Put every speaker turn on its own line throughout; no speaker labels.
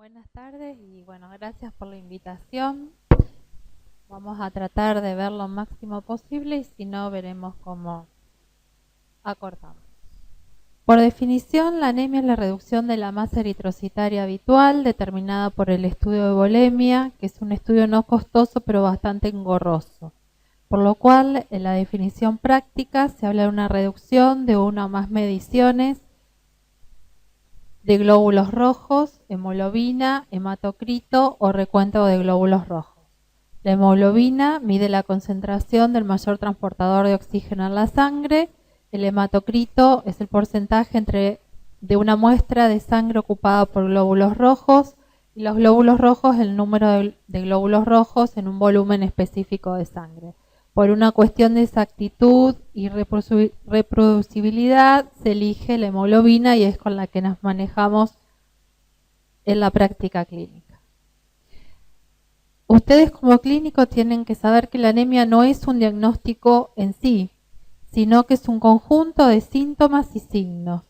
Buenas tardes y bueno, gracias por la invitación. Vamos a tratar de ver lo máximo posible y si no, veremos cómo acortamos. Por definición, la anemia es la reducción de la masa eritrocitaria habitual determinada por el estudio de volemia, que es un estudio no costoso pero bastante engorroso. Por lo cual, en la definición práctica se habla de una reducción de una o más mediciones de glóbulos rojos, hemoglobina, hematocrito o recuento de glóbulos rojos. La hemoglobina mide la concentración del mayor transportador de oxígeno en la sangre. El hematocrito es el porcentaje de una muestra de sangre ocupada por glóbulos rojos y los glóbulos rojos el número de glóbulos rojos en un volumen específico de sangre. Por una cuestión de exactitud y reproducibilidad se elige la hemoglobina y es con la que nos manejamos en la práctica clínica. Ustedes como clínicos tienen que saber que la anemia no es un diagnóstico en sí, sino que es un conjunto de síntomas y signos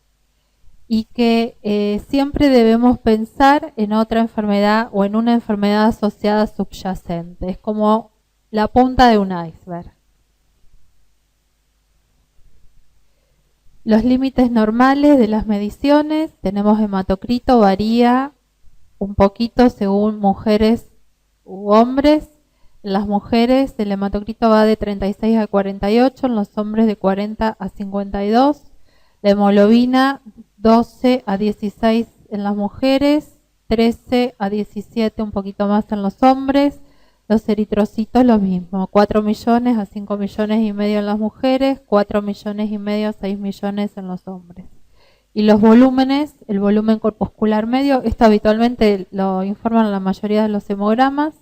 y que siempre debemos pensar en otra enfermedad o en una enfermedad asociada subyacente. Es como la punta de un iceberg. Los límites normales de las mediciones, tenemos hematocrito, varía un poquito según mujeres u hombres. En las mujeres el hematocrito va de 36 a 48, en los hombres de 40 a 52. La hemoglobina 12 a 16 en las mujeres, 13 a 17 un poquito más en los hombres. Los eritrocitos lo mismo, 4 millones a 5 millones y medio en las mujeres, 4 millones y medio a 6 millones en los hombres. Y los volúmenes, el volumen corpuscular medio, esto habitualmente lo informan la mayoría de los hemogramas,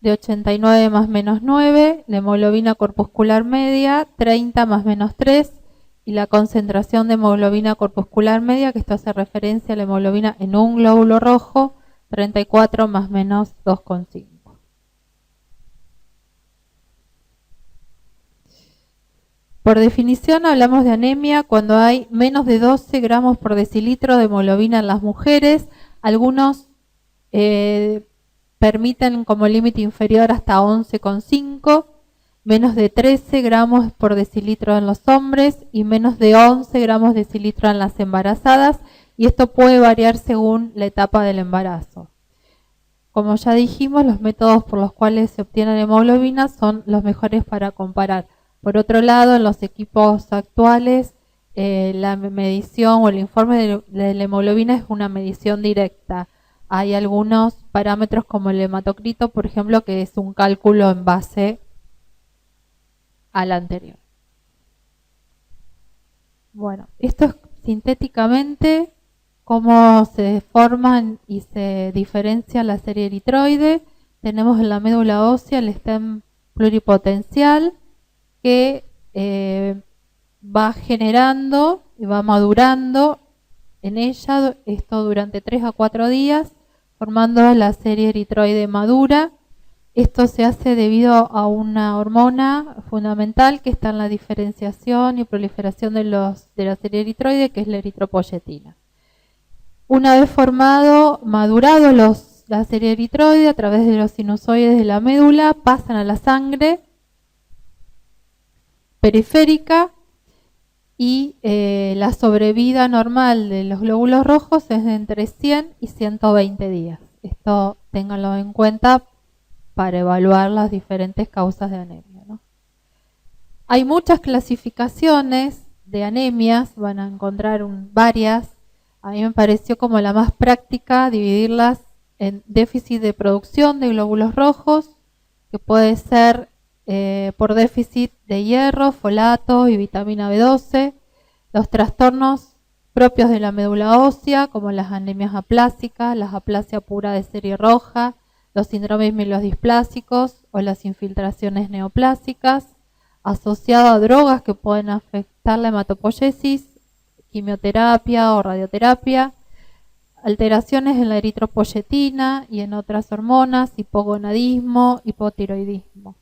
de 89 más menos 9, la hemoglobina corpuscular media, 30 más menos 3, y la concentración de hemoglobina corpuscular media, que esto hace referencia a la hemoglobina en un glóbulo rojo, 34 más menos 2,5. Por definición hablamos de anemia cuando hay menos de 12 gramos por decilitro de hemoglobina en las mujeres. Algunos permiten como límite inferior hasta 11,5, menos de 13 gramos por decilitro en los hombres y menos de 11 gramos decilitro en las embarazadas, y esto puede variar según la etapa del embarazo. Como ya dijimos, los métodos por los cuales se obtienen hemoglobina son los mejores para comparar. Por otro lado, en los equipos actuales, la medición o el informe de la hemoglobina es una medición directa. Hay algunos parámetros como el hematocrito, por ejemplo, que es un cálculo en base al anterior. Bueno, esto es sintéticamente cómo se forman y se diferencia la serie eritroide. Tenemos en la médula ósea el stem pluripotencial que va generando y va madurando en ella, esto durante 3 a 4 días, formando la serie eritroide madura. Esto se hace debido a una hormona fundamental que está en la diferenciación y proliferación de la serie eritroide, que es la eritropoyetina. Una vez madurado la serie eritroide a través de los sinusoides de la médula, pasan a la sangre periférica y la sobrevida normal de los glóbulos rojos es de entre 100 y 120 días. Esto ténganlo en cuenta para evaluar las diferentes causas de anemia, ¿no? Hay muchas clasificaciones de anemias, van a encontrar varias. A mí me pareció como la más práctica dividirlas en déficit de producción de glóbulos rojos, que puede ser por déficit de hierro, folato y vitamina B12, los trastornos propios de la médula ósea, como las anemias aplásicas, la aplasia pura de serie roja, los síndromes mielodisplásicos o las infiltraciones neoplásicas, asociado a drogas que pueden afectar la hematopoiesis, quimioterapia o radioterapia, alteraciones en la eritropoyetina y en otras hormonas, hipogonadismo, hipotiroidismo.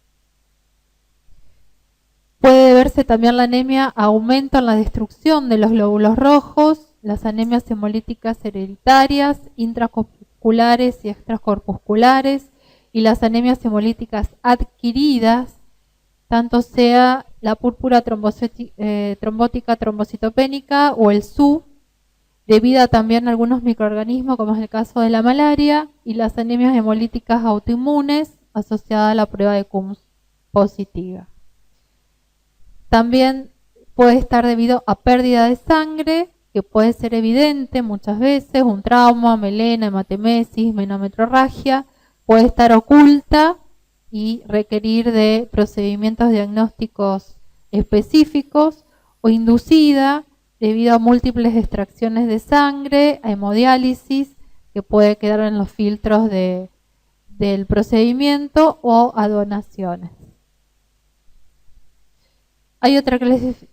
Puede deberse también la anemia a aumento en la destrucción de los glóbulos rojos las anemias hemolíticas hereditarias, intracorpusculares y extracorpusculares, y las anemias hemolíticas adquiridas, tanto sea la púrpura trombótica trombocitopénica o el SU, debido también a algunos microorganismos, como es el caso de la malaria, y las anemias hemolíticas autoinmunes asociadas a la prueba de Coombs positiva. También puede estar debido a pérdida de sangre, que puede ser evidente muchas veces, un trauma, melena, hematemesis, menometrorragia, puede estar oculta y requerir de procedimientos diagnósticos específicos, o inducida debido a múltiples extracciones de sangre, a hemodiálisis, que puede quedar en los filtros del procedimiento, o a donaciones. Hay otra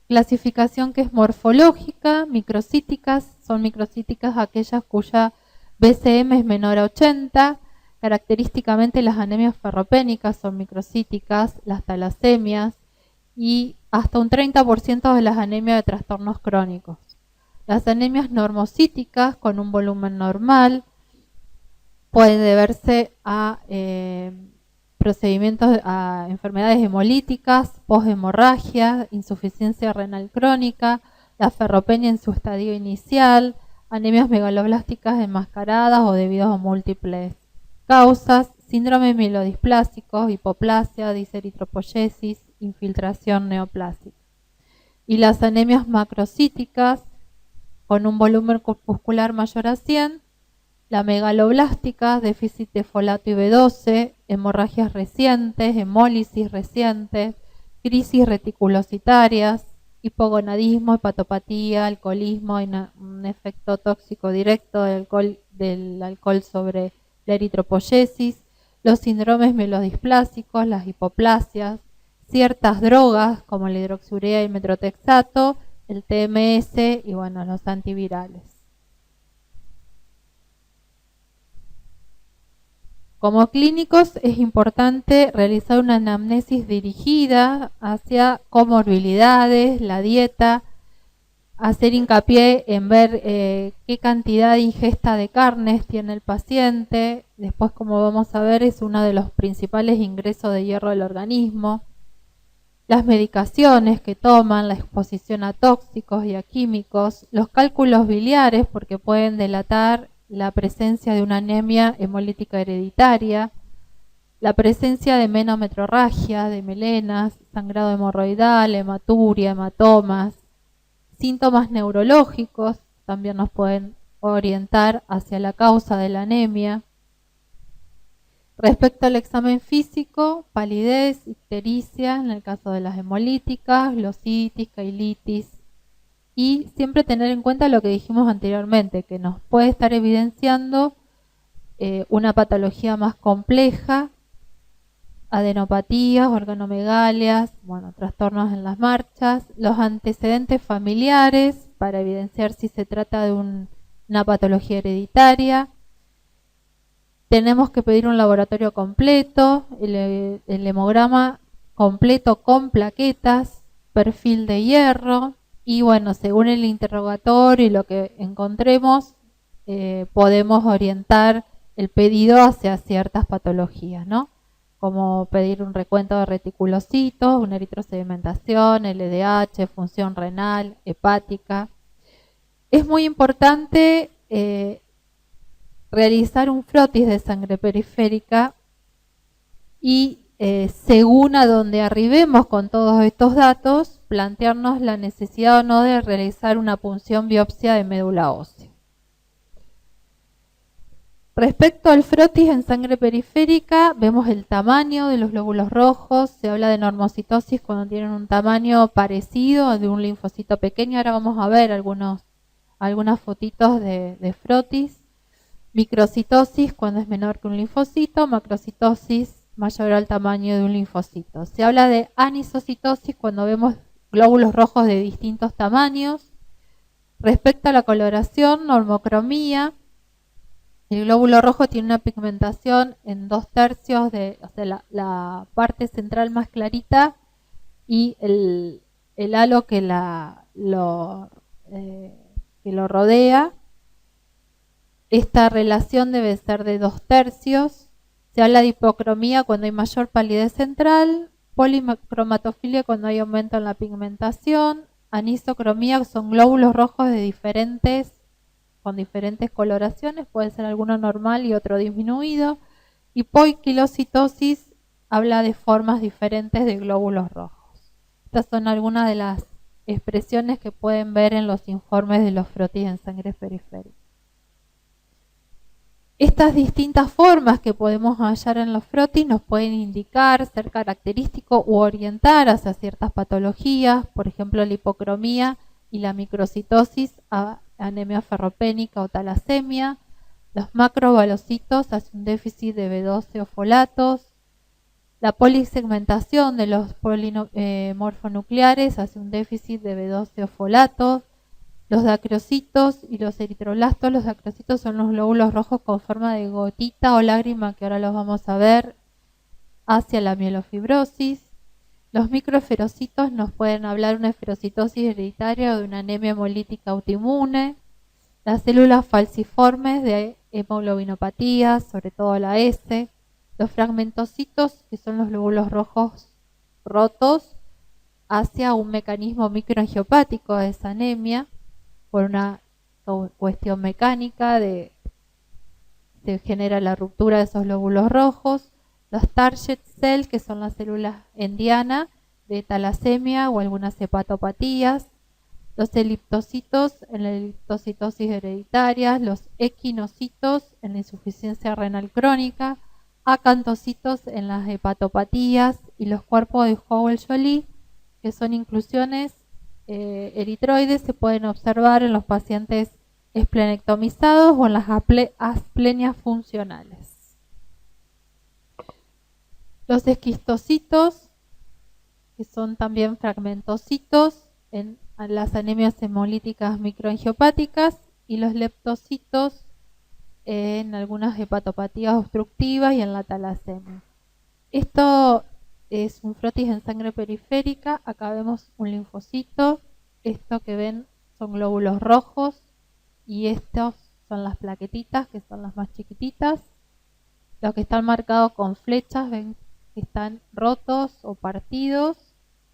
clasificación que es morfológica, microcíticas. Son microcíticas aquellas cuya BCM es menor a 80. Característicamente las anemias ferropénicas son microcíticas, las talasemias y hasta un 30% de las anemias de trastornos crónicos. Las anemias normocíticas con un volumen normal pueden deberse a procedimientos, a enfermedades hemolíticas, poshemorragia, insuficiencia renal crónica, la ferropenia en su estadio inicial, anemias megaloblásticas enmascaradas o debido a múltiples causas, síndrome mielodisplásico, hipoplasia, diseritropoyesis, infiltración neoplásica. Y las anemias macrocíticas con un volumen corpuscular mayor a 100, la megaloblástica, déficit de folato y B12, hemorragias recientes, hemólisis recientes, crisis reticulocitarias, hipogonadismo, hepatopatía, alcoholismo, un efecto tóxico directo del alcohol sobre la eritropoyesis, los síndromes mielodisplásicos, las hipoplasias, ciertas drogas como la hidroxiurea y el metrotexato, el TMS y bueno, los antivirales. Como clínicos es importante realizar una anamnesis dirigida hacia comorbilidades, la dieta, hacer hincapié en ver qué cantidad de ingesta de carnes tiene el paciente. Después, como vamos a ver, es uno de los principales ingresos de hierro del organismo. Las medicaciones que toman, la exposición a tóxicos y a químicos, los cálculos biliares porque pueden delatar la presencia de una anemia hemolítica hereditaria, la presencia de menometrorragia, de melenas, sangrado hemorroidal, hematuria, hematomas, síntomas neurológicos también nos pueden orientar hacia la causa de la anemia. Respecto al examen físico, palidez, ictericia en el caso de las hemolíticas, glositis, cailitis, y siempre tener en cuenta lo que dijimos anteriormente, que nos puede estar evidenciando una patología más compleja, adenopatías, organomegalias, bueno, trastornos en las marchas, los antecedentes familiares para evidenciar si se trata de una patología hereditaria. Tenemos que pedir un laboratorio completo, el hemograma completo con plaquetas, perfil de hierro y bueno, según el interrogatorio y lo que encontremos, podemos orientar el pedido hacia ciertas patologías, ¿no? Como pedir un recuento de reticulocitos, una eritrosedimentación, LDH, función renal, hepática. Es muy importante realizar un frotis de sangre periférica y según a donde arribemos con todos estos datos, plantearnos la necesidad o no de realizar una punción biopsia de médula ósea. Respecto al frotis en sangre periférica, vemos el tamaño de los glóbulos rojos, se habla de normocitosis cuando tienen un tamaño parecido a de un linfocito pequeño. Ahora vamos a ver algunas fotitos de frotis. Microcitosis cuando es menor que un linfocito, macrocitosis mayor al tamaño de un linfocito. Se habla de anisocitosis cuando vemos glóbulos rojos de distintos tamaños. Respecto a la coloración, normocromía, el glóbulo rojo tiene una pigmentación en 2/3, o sea, la parte central más clarita y el halo que que lo rodea. Esta relación debe ser de 2/3. Se habla de hipocromía cuando hay mayor palidez central, policromatofilia cuando hay aumento en la pigmentación, anisocromía son glóbulos rojos con diferentes coloraciones, puede ser alguno normal y otro disminuido. Hipoquilocitosis habla de formas diferentes de glóbulos rojos. Estas son algunas de las expresiones que pueden ver en los informes de los frotis en sangre periférica. Estas distintas formas que podemos hallar en los frotis nos pueden indicar, ser característico u orientar hacia ciertas patologías, por ejemplo la hipocromía y la microcitosis a anemia ferropénica o talasemia, los macrobalocitos hacia un déficit de B12 o folatos, la polisegmentación de los morfonucleares hacia un déficit de B12 o folatos, los dacrocitos y los eritroblastos. Los dacrocitos son los glóbulos rojos con forma de gotita o lágrima, que ahora los vamos a ver, hacia la mielofibrosis. Los microesferocitos nos pueden hablar de una esferocitosis hereditaria o de una anemia hemolítica autoinmune. Las células falciformes de hemoglobinopatías, sobre todo la S. Los fragmentocitos, que son los glóbulos rojos rotos, hacia un mecanismo microangiopático de esa anemia, por una cuestión mecánica se genera la ruptura de esos glóbulos rojos. Los target cell, que son las células en diana de talasemia o algunas hepatopatías. Los eliptocitos en la eliptocitosis hereditaria, los equinocitos en la insuficiencia renal crónica, acantocitos en las hepatopatías y los cuerpos de Howell-Joly, que son inclusiones eritroides, se pueden observar en los pacientes esplenectomizados o en las asplenias funcionales. Los esquistocitos, que son también fragmentocitos en las anemias hemolíticas microangiopáticas, y los leptocitos en algunas hepatopatías obstructivas y en la talasemia. Esto es un frotis en sangre periférica. Acá vemos un linfocito. Esto que ven son glóbulos rojos y estos son las plaquetitas, que son las más chiquititas. Los que están marcados con flechas ven que están rotos o partidos,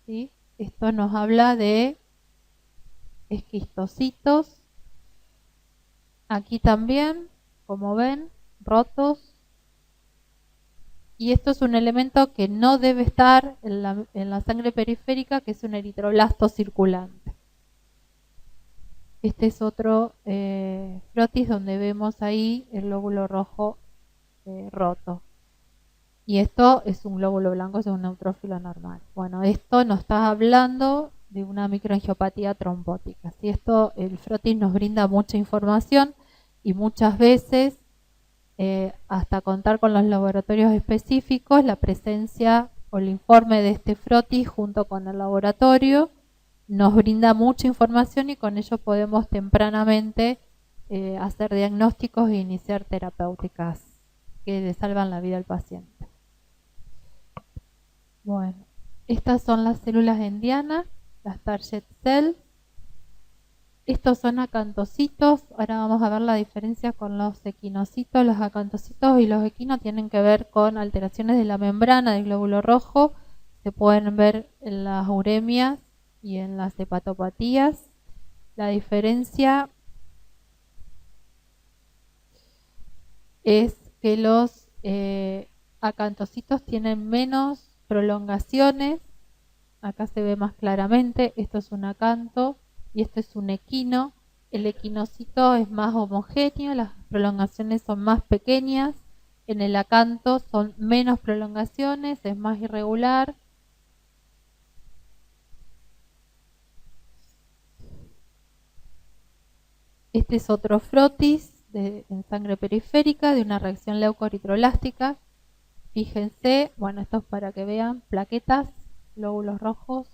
¿sí? Esto nos habla de esquistocitos. Aquí también, como ven, rotos. Y esto es un elemento que no debe estar en la sangre periférica, que es un eritroblasto circulante. Este es otro frotis donde vemos ahí el glóbulo rojo roto. Y esto es un glóbulo blanco, es un neutrófilo normal. Bueno, esto nos está hablando de una microangiopatía trombótica. ¿Sí? El frotis nos brinda mucha información y muchas veces, hasta contar con los laboratorios específicos, la presencia o el informe de este frotis junto con el laboratorio nos brinda mucha información y con ello podemos tempranamente hacer diagnósticos e iniciar terapéuticas que le salvan la vida al paciente. Bueno, estas son las células en diana, las target cells. Estos son acantocitos. Ahora vamos a ver la diferencia con los equinocitos. Los acantocitos y los equinos tienen que ver con alteraciones de la membrana del glóbulo rojo. Se pueden ver en las uremias y en las hepatopatías. La diferencia es que los acantocitos tienen menos prolongaciones. Acá se ve más claramente. Esto es un acanto y esto es un equino. El equinocito es más homogéneo, las prolongaciones son más pequeñas. En el acanto son menos prolongaciones, es más irregular. Este es otro frotis en sangre periférica de una reacción leucoeritrolástica. Fíjense, bueno, esto es para que vean, plaquetas, glóbulos rojos,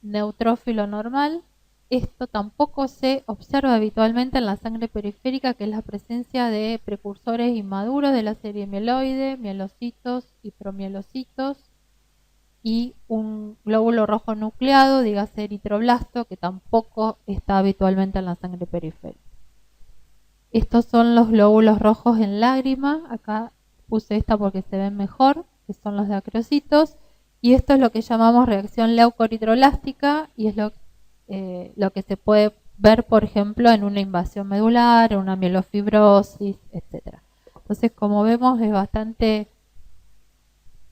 neutrófilo normal. Esto tampoco se observa habitualmente en la sangre periférica, que es la presencia de precursores inmaduros de la serie mieloide, mielocitos y promielocitos. y un glóbulo rojo nucleado, dígase eritroblasto, que tampoco está habitualmente en la sangre periférica. Estos son los glóbulos rojos en lágrima. Acá puse esta porque se ven mejor, que son los de acrocitos. Y esto es lo que llamamos reacción leucoeritroblástica y es lo que se puede ver, por ejemplo, en una invasión medular, en una mielofibrosis, etc. Entonces, como vemos, es bastante,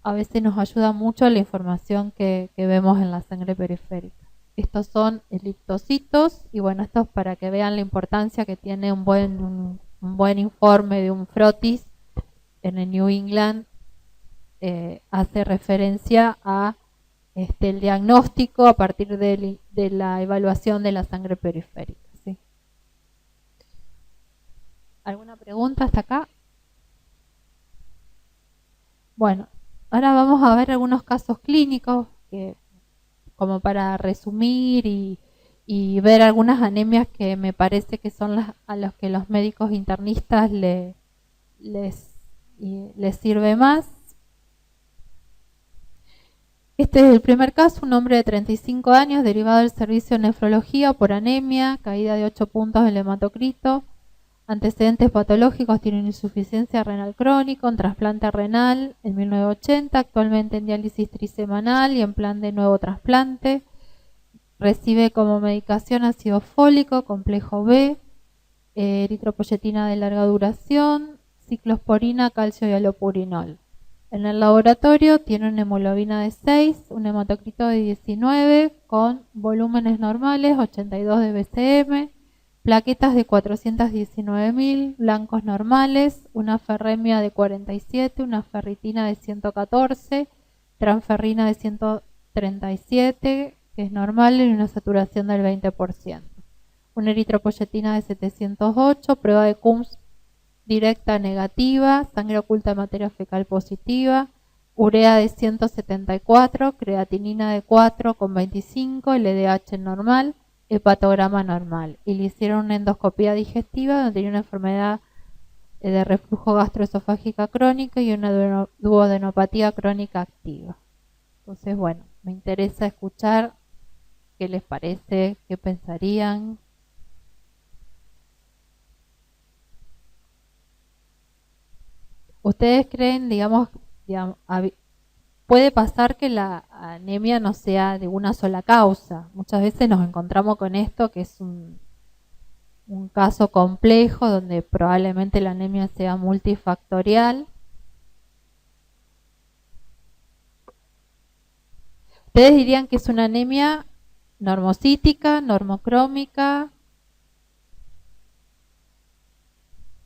a veces nos ayuda mucho la información que vemos en la sangre periférica. Estos son eliptocitos y bueno, esto es para que vean la importancia que tiene un buen informe de un frotis en el New England. Hace referencia a el diagnóstico a partir de la evaluación de la sangre periférica. ¿Sí? ¿Alguna pregunta hasta acá? Bueno, ahora vamos a ver algunos casos clínicos como para resumir y ver algunas anemias que me parece que son a los que los médicos internistas les sirve más. Este es el primer caso, un hombre de 35 años derivado del servicio de nefrología por anemia, caída de 8 puntos del hematocrito, antecedentes patológicos, tiene una insuficiencia renal crónica, un trasplante renal en 1980, actualmente en diálisis trisemanal y en plan de nuevo trasplante. Recibe como medicación ácido fólico, complejo B, eritropoyetina de larga duración, ciclosporina, calcio y allopurinol. En el laboratorio tiene una hemoglobina de 6, un hematocrito de 19 con volúmenes normales, 82 de BCM, plaquetas de 419.000, blancos normales, una ferremia de 47, una ferritina de 114, transferrina de 137, que es normal, y una saturación del 20%. Una eritropoyetina de 708, prueba de Coombs directa negativa, sangre oculta de materia fecal positiva, urea de 174, creatinina de 4,25, LDH normal, hepatograma normal. Y le hicieron una endoscopía digestiva donde tenía una enfermedad de reflujo gastroesofágica crónica y una duodenopatía crónica activa. Entonces, bueno, me interesa escuchar qué les parece, qué pensarían. ¿Ustedes creen, digamos, puede pasar que la anemia no sea de una sola causa? Muchas veces nos encontramos con esto, que es un caso complejo donde probablemente la anemia sea multifactorial. ¿Ustedes dirían que es una anemia normocítica, normocrómica,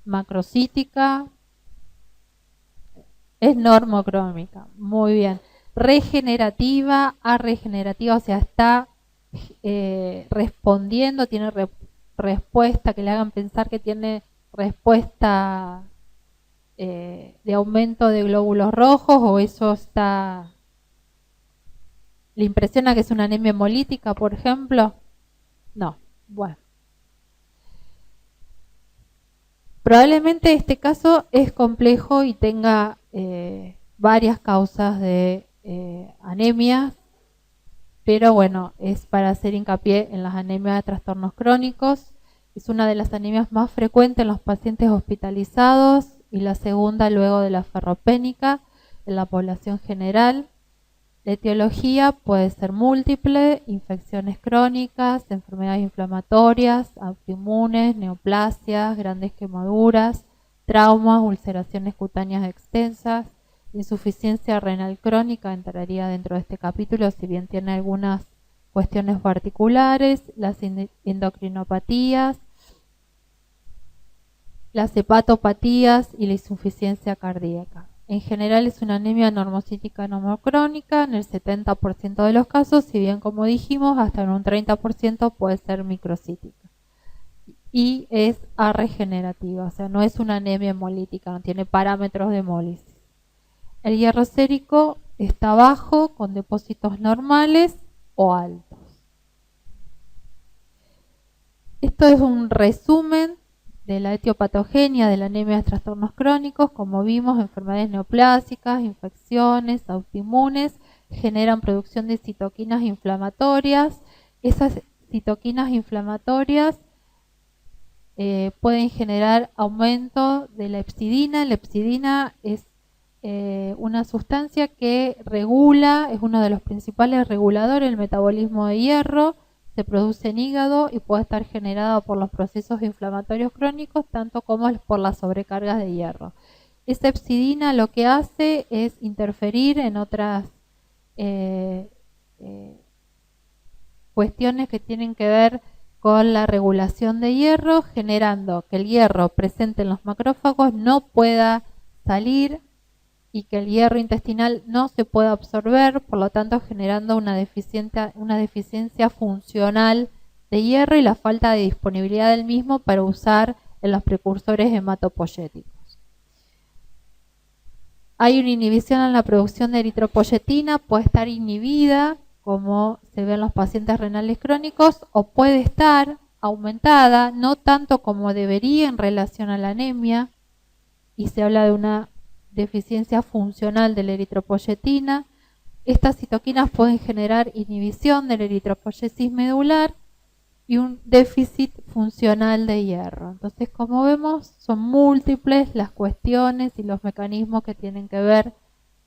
macrocítica? Es normocrómica, muy bien. Regenerativa, arregenerativa, o sea, está respondiendo, tiene respuesta, que le hagan pensar que tiene respuesta de aumento de glóbulos rojos, o eso está... ¿Le impresiona que es una anemia hemolítica, por ejemplo? No, bueno. Probablemente este caso es complejo y tenga varias causas de anemias, pero bueno, es para hacer hincapié en las anemias de trastornos crónicos. Es una de las anemias más frecuentes en los pacientes hospitalizados y la segunda luego de la ferropénica en la población general. La etiología puede ser múltiple, infecciones crónicas, enfermedades inflamatorias, autoinmunes, neoplasias, grandes quemaduras, traumas, ulceraciones cutáneas extensas, insuficiencia renal crónica, entraría dentro de este capítulo, si bien tiene algunas cuestiones particulares, las endocrinopatías, las hepatopatías y la insuficiencia cardíaca. En general es una anemia normocítica normocrónica en el 70% de los casos, si bien como dijimos hasta en un 30% puede ser microcítica. Y es arregenerativa, o sea, no es una anemia hemolítica, no tiene parámetros de hemólisis. El hierro sérico está bajo con depósitos normales o altos. Esto es un resumen de la etiopatogenia de la anemia de trastornos crónicos, como vimos, enfermedades neoplásicas, infecciones, autoinmunes, generan producción de citoquinas inflamatorias. Esas citoquinas inflamatorias pueden generar aumento de la hepcidina. La hepcidina es una sustancia que regula, es uno de los principales reguladores del metabolismo de hierro, se produce en hígado y puede estar generada por los procesos inflamatorios crónicos, tanto como por las sobrecargas de hierro. Esa hepcidina lo que hace es interferir en otras cuestiones que tienen que ver con la regulación de hierro, generando que el hierro presente en los macrófagos no pueda salir y que el hierro intestinal no se pueda absorber, por lo tanto generando una deficiencia funcional de hierro y la falta de disponibilidad del mismo para usar en los precursores hematopoyéticos. Hay una inhibición en la producción de eritropoyetina, puede estar inhibida, como se ve en los pacientes renales crónicos, o puede estar aumentada, no tanto como debería en relación a la anemia, y se habla de una deficiencia funcional de la eritropoyetina. Estas citoquinas pueden generar inhibición de la eritropoyesis medular y un déficit funcional de hierro. Entonces, como vemos, son múltiples las cuestiones y los mecanismos que tienen que ver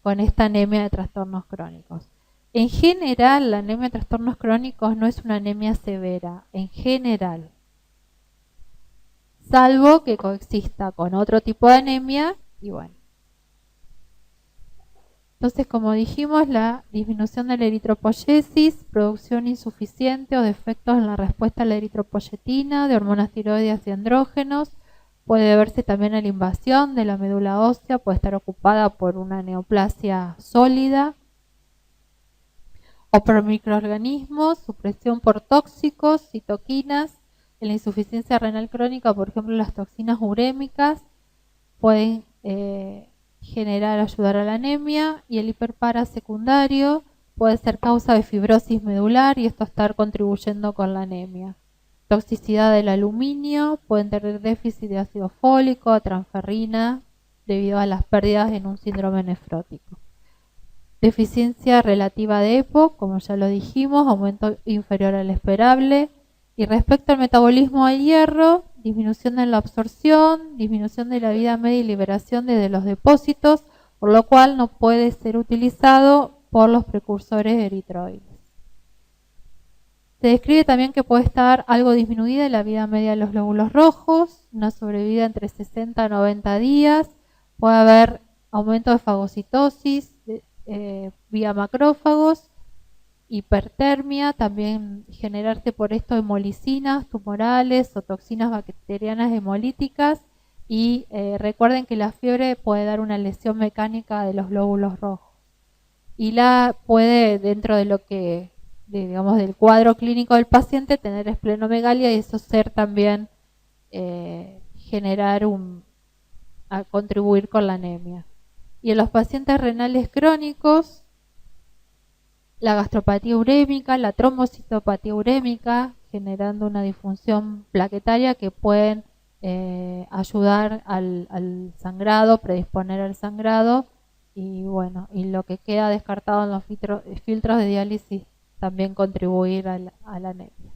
con esta anemia de trastornos crónicos. En general, la anemia de trastornos crónicos no es una anemia severa, en general, salvo que coexista con otro tipo de anemia y bueno. Entonces, como dijimos, la disminución de la eritropoyesis, producción insuficiente o defectos en la respuesta a la eritropoyetina, de hormonas tiroideas y andrógenos, puede deberse también a la invasión de la médula ósea, puede estar ocupada por una neoplasia sólida, o por microorganismos, supresión por tóxicos, citoquinas, en la insuficiencia renal crónica, por ejemplo, las toxinas urémicas pueden ayudar a la anemia, y el hiperpara secundario puede ser causa de fibrosis medular y esto estar contribuyendo con la anemia. Toxicidad del aluminio, pueden tener déficit de ácido fólico, transferrina, debido a las pérdidas en un síndrome nefrótico. Deficiencia relativa de EPO, como ya lo dijimos, aumento inferior al esperable. Y respecto al metabolismo del hierro, disminución en la absorción, disminución de la vida media y liberación desde los depósitos, por lo cual no puede ser utilizado por los precursores eritroides. Se describe también que puede estar algo disminuida la vida media de los glóbulos rojos, una sobrevida entre 60 a 90 días, puede haber aumento de fagocitosis vía macrófagos, hipertermia, también generarse por esto hemolicinas tumorales o toxinas bacterianas hemolíticas, y recuerden que la fiebre puede dar una lesión mecánica de los glóbulos rojos y la puede, dentro de lo que digamos del cuadro clínico del paciente, tener esplenomegalia y eso ser también a contribuir con la anemia. Y en los pacientes renales crónicos, la gastropatía urémica, la trombocitopatía urémica, generando una disfunción plaquetaria que pueden ayudar al sangrado, predisponer al sangrado, y bueno, y lo que queda descartado en los filtros de diálisis también contribuir a la anemia.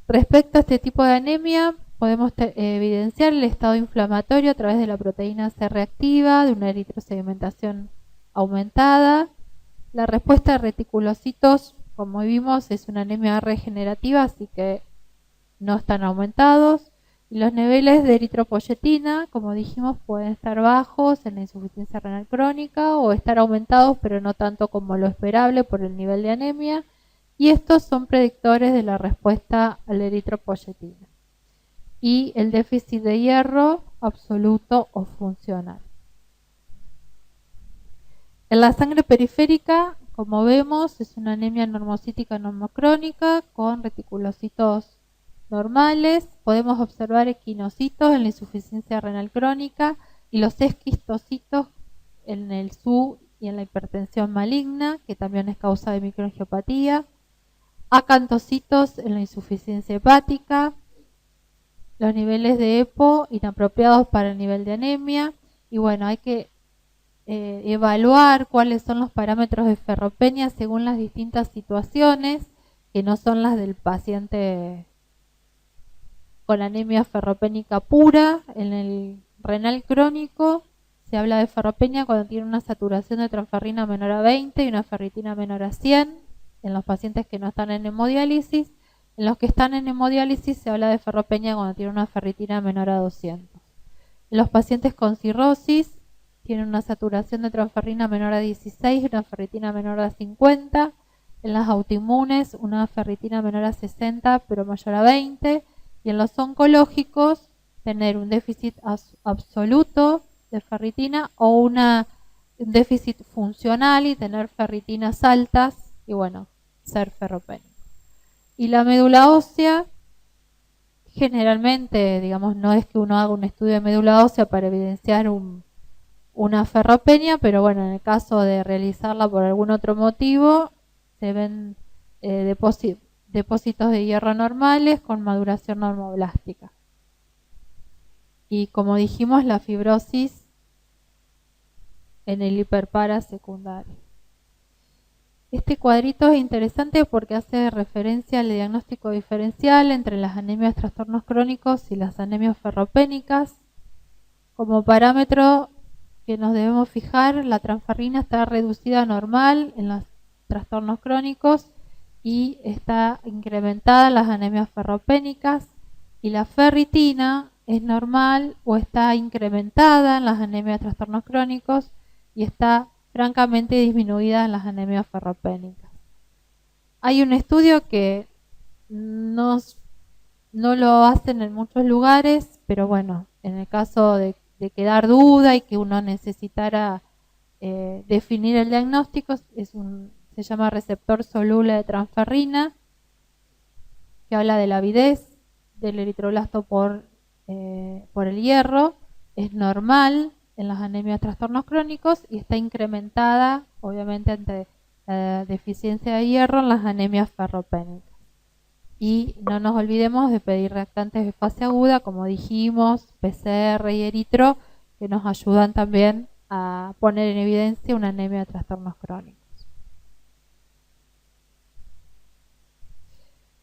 Respecto a este tipo de anemia, podemos evidenciar el estado inflamatorio a través de la proteína C reactiva, de una eritrosedimentación aumentada. La respuesta de reticulocitos, como vimos, es una anemia regenerativa, así que no están aumentados. Y los niveles de eritropoyetina, como dijimos, pueden estar bajos en la insuficiencia renal crónica o estar aumentados, pero no tanto como lo esperable por el nivel de anemia. Y estos son predictores de la respuesta a la eritropoyetina. Y el déficit de hierro absoluto o funcional. En la sangre periférica, como vemos, es una anemia normocítica normocrónica con reticulocitos normales. Podemos observar equinocitos en la insuficiencia renal crónica y los esquistocitos en el SU y en la hipertensión maligna, que también es causa de microangiopatía. Acantocitos en la insuficiencia hepática. Los niveles de EPO inapropiados para el nivel de anemia. Y bueno, hay que evaluar cuáles son los parámetros de ferropenia según las distintas situaciones, que no son las del paciente con anemia ferropénica pura. En el renal crónico se habla de ferropenia cuando tiene una saturación de transferrina menor a 20 y una ferritina menor a 100, en los pacientes que no están en hemodiálisis. En los que están en hemodiálisis se habla de ferropenia cuando tiene una ferritina menor a 200. En los pacientes con cirrosis tienen una saturación de transferrina menor a 16 y una ferritina menor a 50. En las autoinmunes una ferritina menor a 60 pero mayor a 20. Y en los oncológicos tener un déficit absoluto de ferritina o un déficit funcional y tener ferritinas altas y bueno, ser ferropénico. Y la médula ósea, generalmente, digamos, no es que uno haga un estudio de médula ósea para evidenciar una ferropenia, pero bueno, en el caso de realizarla por algún otro motivo, se ven depósitos de hierro normales con maduración normoblástica. Y como dijimos, la fibrosis en el hiperpara secundario. Este cuadrito es interesante porque hace referencia al diagnóstico diferencial entre las anemias trastornos crónicos y las anemias ferropénicas. Como parámetro que nos debemos fijar, la transferrina está reducida a normal en los trastornos crónicos y está incrementada en las anemias ferropénicas, y la ferritina es normal o está incrementada en las anemias trastornos crónicos y está francamente disminuida en las anemias ferropénicas. Hay un estudio que no lo hacen en muchos lugares, pero bueno, en el caso de quedar duda y que uno necesitara definir el diagnóstico, se llama receptor soluble de transferrina, que habla de la avidez del eritroblasto por el hierro. Es normal en las anemias trastornos crónicos y está incrementada, obviamente, ante la deficiencia de hierro en las anemias ferropénicas. Y no nos olvidemos de pedir reactantes de fase aguda, como dijimos, PCR y eritro, que nos ayudan también a poner en evidencia una anemia de trastornos crónicos.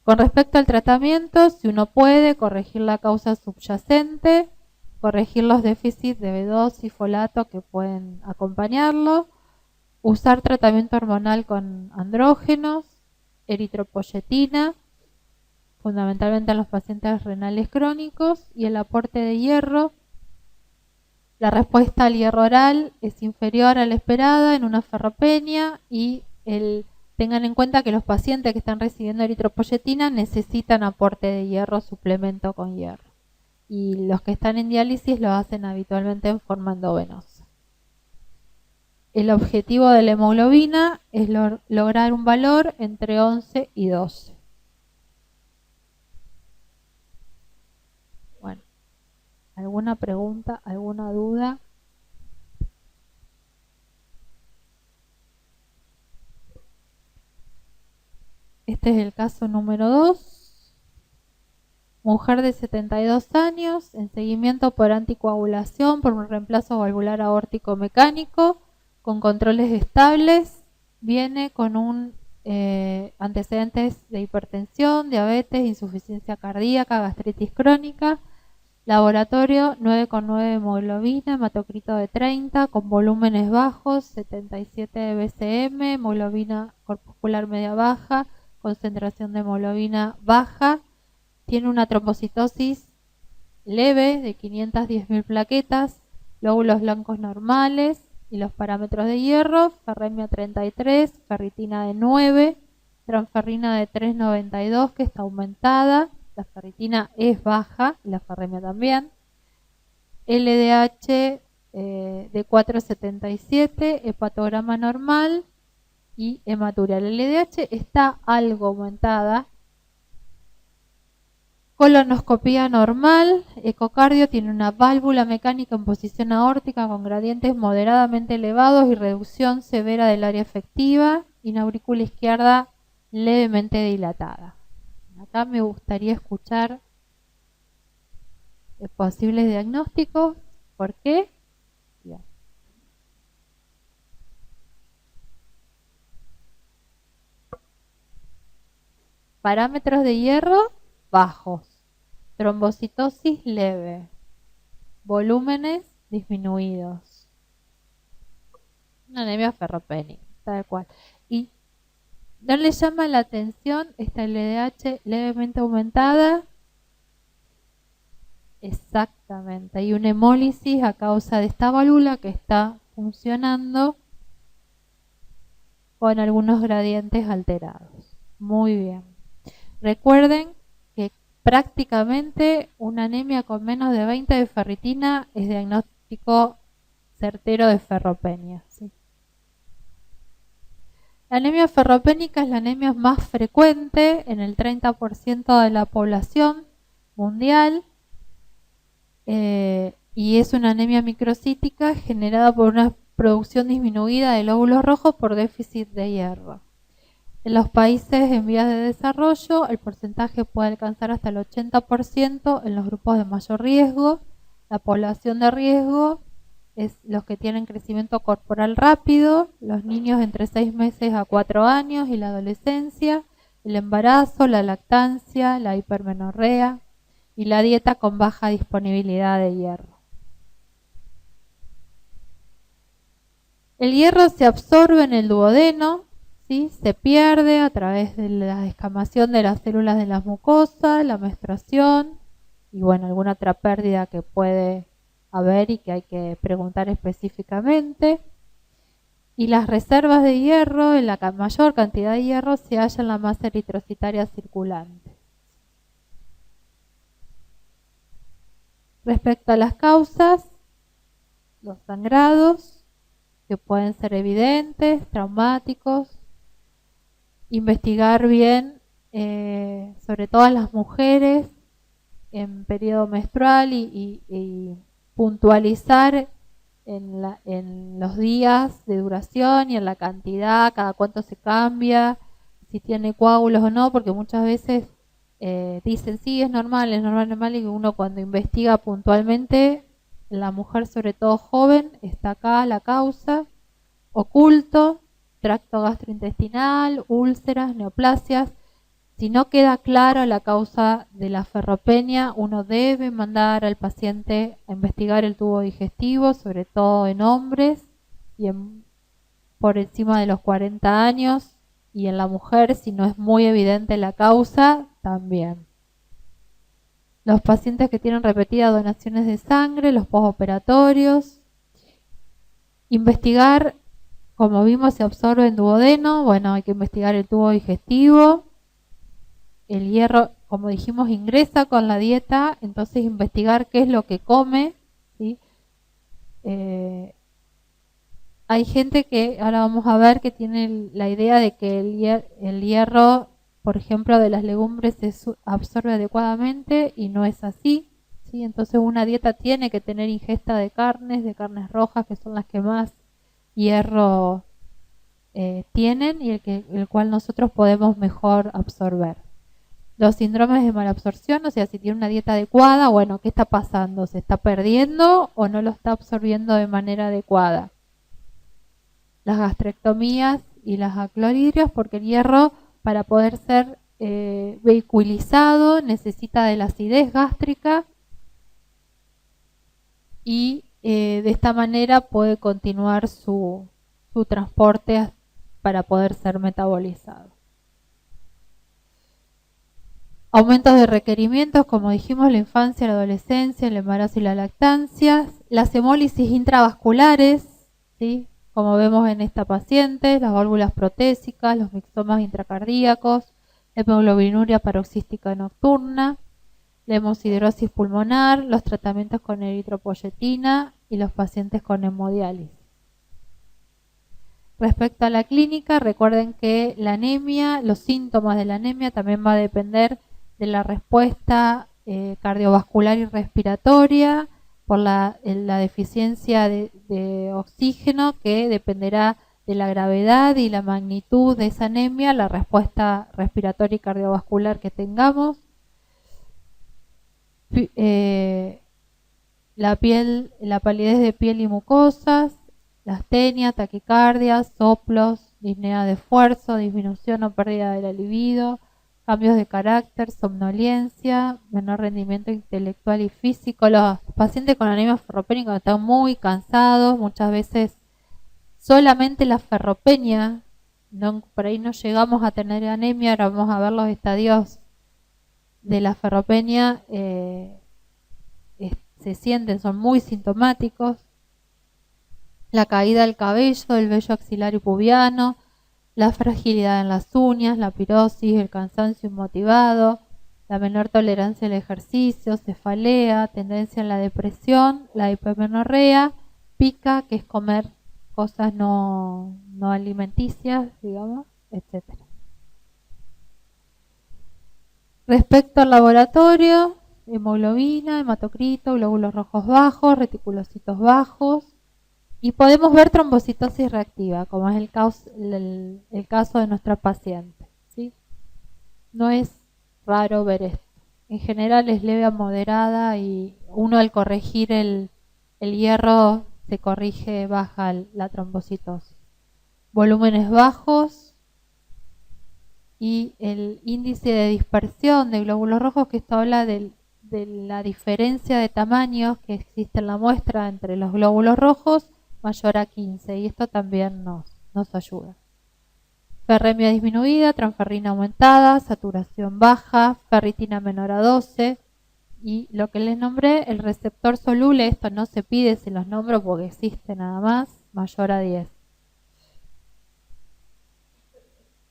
Con respecto al tratamiento, si uno puede, corregir la causa subyacente, corregir los déficits de B2 y folato que pueden acompañarlo, usar tratamiento hormonal con andrógenos, eritropoyetina, fundamentalmente en los pacientes renales crónicos, y el aporte de hierro. La respuesta al hierro oral es inferior a la esperada en una ferropenia, y tengan en cuenta que los pacientes que están recibiendo eritropoyetina necesitan aporte de hierro, suplemento con hierro. Y los que están en diálisis lo hacen habitualmente en forma endovenosa. El objetivo de la hemoglobina es lograr un valor entre 11 y 12. Bueno, ¿alguna pregunta, alguna duda? Este es el caso número 2. Mujer de 72 años, en seguimiento por anticoagulación por un reemplazo valvular aórtico mecánico, con controles estables, viene con antecedentes de hipertensión, diabetes, insuficiencia cardíaca, gastritis crónica, laboratorio 9,9 hemoglobina, hematocrito de 30, con volúmenes bajos, 77 BCM, hemoglobina corpuscular media baja, concentración de hemoglobina baja. Tiene una trombocitosis leve de 510.000 plaquetas, glóbulos blancos normales y los parámetros de hierro: ferremia 33, ferritina de 9, transferrina de 3,92 que está aumentada, la ferritina es baja y la ferremia también, LDH de 4,77, hepatograma normal y hematuria. La LDH está algo aumentada. Colonoscopía normal, ecocardio, tiene una válvula mecánica en posición aórtica con gradientes moderadamente elevados y reducción severa del área efectiva, y una aurícula izquierda levemente dilatada. Acá me gustaría escuchar posibles diagnósticos. ¿Por qué? Bien. parámetros de hierro bajos, trombocitosis leve, volúmenes disminuidos, una anemia ferropénica, tal cual. Y no le llama la atención esta LDH levemente aumentada. Exactamente, hay una hemólisis a causa de esta válvula que está funcionando con algunos gradientes alterados. Muy bien. Recuerden que prácticamente una anemia con menos de 20 de ferritina es diagnóstico certero de ferropenia, ¿sí? La anemia ferropénica es la anemia más frecuente en el 30% de la población mundial. Y es una anemia microcítica generada por una producción disminuida de glóbulos rojos por déficit de hierro. En los países en vías de desarrollo, el porcentaje puede alcanzar hasta el 80% en los grupos de mayor riesgo. La población de riesgo es los que tienen crecimiento corporal rápido, los niños entre 6 meses a 4 años y la adolescencia, el embarazo, la lactancia, la hipermenorrea y la dieta con baja disponibilidad de hierro. El hierro se absorbe en el duodeno, ¿sí? Se pierde a través de la descamación de las células de las mucosas, la menstruación y bueno, alguna otra pérdida que puede haber y que hay que preguntar específicamente. Y las reservas de hierro, en la mayor cantidad de hierro, se halla en la masa eritrocitaria circulante. Respecto a las causas, los sangrados, que pueden ser evidentes, traumáticos, investigar bien, sobre todo a las mujeres en periodo menstrual y puntualizar en los días de duración y en la cantidad, cada cuánto se cambia, si tiene coágulos o no, porque muchas veces dicen sí, es normal, y uno cuando investiga puntualmente, la mujer sobre todo joven, está acá la causa, oculto, tracto gastrointestinal, úlceras, neoplasias. Si no queda clara la causa de la ferropenia, uno debe mandar al paciente a investigar el tubo digestivo, sobre todo en hombres y por encima de los 40 años, y en la mujer, si no es muy evidente la causa, también. Los pacientes que tienen repetidas donaciones de sangre, los postoperatorios. Investigar, como vimos, se absorbe en duodeno, bueno, hay que investigar el tubo digestivo. El hierro, como dijimos, ingresa con la dieta, entonces investigar qué es lo que come, ¿sí? Hay gente que, ahora vamos a ver, que tiene la idea de que el hierro, por ejemplo, de las legumbres se absorbe adecuadamente y no es así, ¿sí? Entonces una dieta tiene que tener ingesta de carnes rojas, que son las que más hierro tienen y el cual nosotros podemos mejor absorber. Los síndromes de malabsorción, o sea, si tiene una dieta adecuada, bueno, ¿qué está pasando? ¿Se está perdiendo o no lo está absorbiendo de manera adecuada? Las gastrectomías y las aclorhidrias, porque el hierro, para poder ser vehiculizado, necesita de la acidez gástrica y de esta manera puede continuar su transporte para poder ser metabolizado. Aumentos de requerimientos, como dijimos, la infancia, la adolescencia, el embarazo y la lactancia. Las hemólisis intravasculares, ¿sí? Como vemos en esta paciente, las válvulas protésicas, los mixomas intracardíacos, la hemoglobinuria paroxística nocturna, la hemosiderosis pulmonar, los tratamientos con eritropoyetina y los pacientes con hemodiálisis. Respecto a la clínica, recuerden que la anemia, los síntomas de la anemia también va a depender de la respuesta cardiovascular y respiratoria, por la deficiencia de oxígeno, que dependerá de la gravedad y la magnitud de esa anemia, la respuesta respiratoria y cardiovascular que tengamos. La palidez de piel y mucosas, la astenia, taquicardia, soplos, disnea de esfuerzo, disminución o pérdida de la libido, cambios de carácter, somnolencia, menor rendimiento intelectual y físico. Los pacientes con anemia ferropénica están muy cansados, muchas veces solamente la ferropenia, por ahí no llegamos a tener anemia, ahora vamos a ver los estadios de la ferropenia, se sienten, son muy sintomáticos. La caída del cabello, del vello axilar y pubiano, la fragilidad en las uñas, la pirosis, el cansancio inmotivado, la menor tolerancia al ejercicio, cefalea, tendencia en la depresión, la hipomenorrea, pica, que es comer cosas no alimenticias, digamos, etc. Respecto al laboratorio, hemoglobina, hematocrito, glóbulos rojos bajos, reticulocitos bajos, y podemos ver trombocitosis reactiva, como es el caso de nuestra paciente, ¿sí? No es raro ver esto. En general es leve a moderada y uno al corregir el hierro se corrige, baja la trombocitosis. Volúmenes bajos y el índice de dispersión de glóbulos rojos, que esto habla de la diferencia de tamaños que existe en la muestra entre los glóbulos rojos, mayor a 15, y esto también nos ayuda. Ferremia disminuida, transferrina aumentada, saturación baja, ferritina menor a 12, y lo que les nombré, el receptor soluble, esto no se pide si los nombro porque existe nada más, mayor a 10.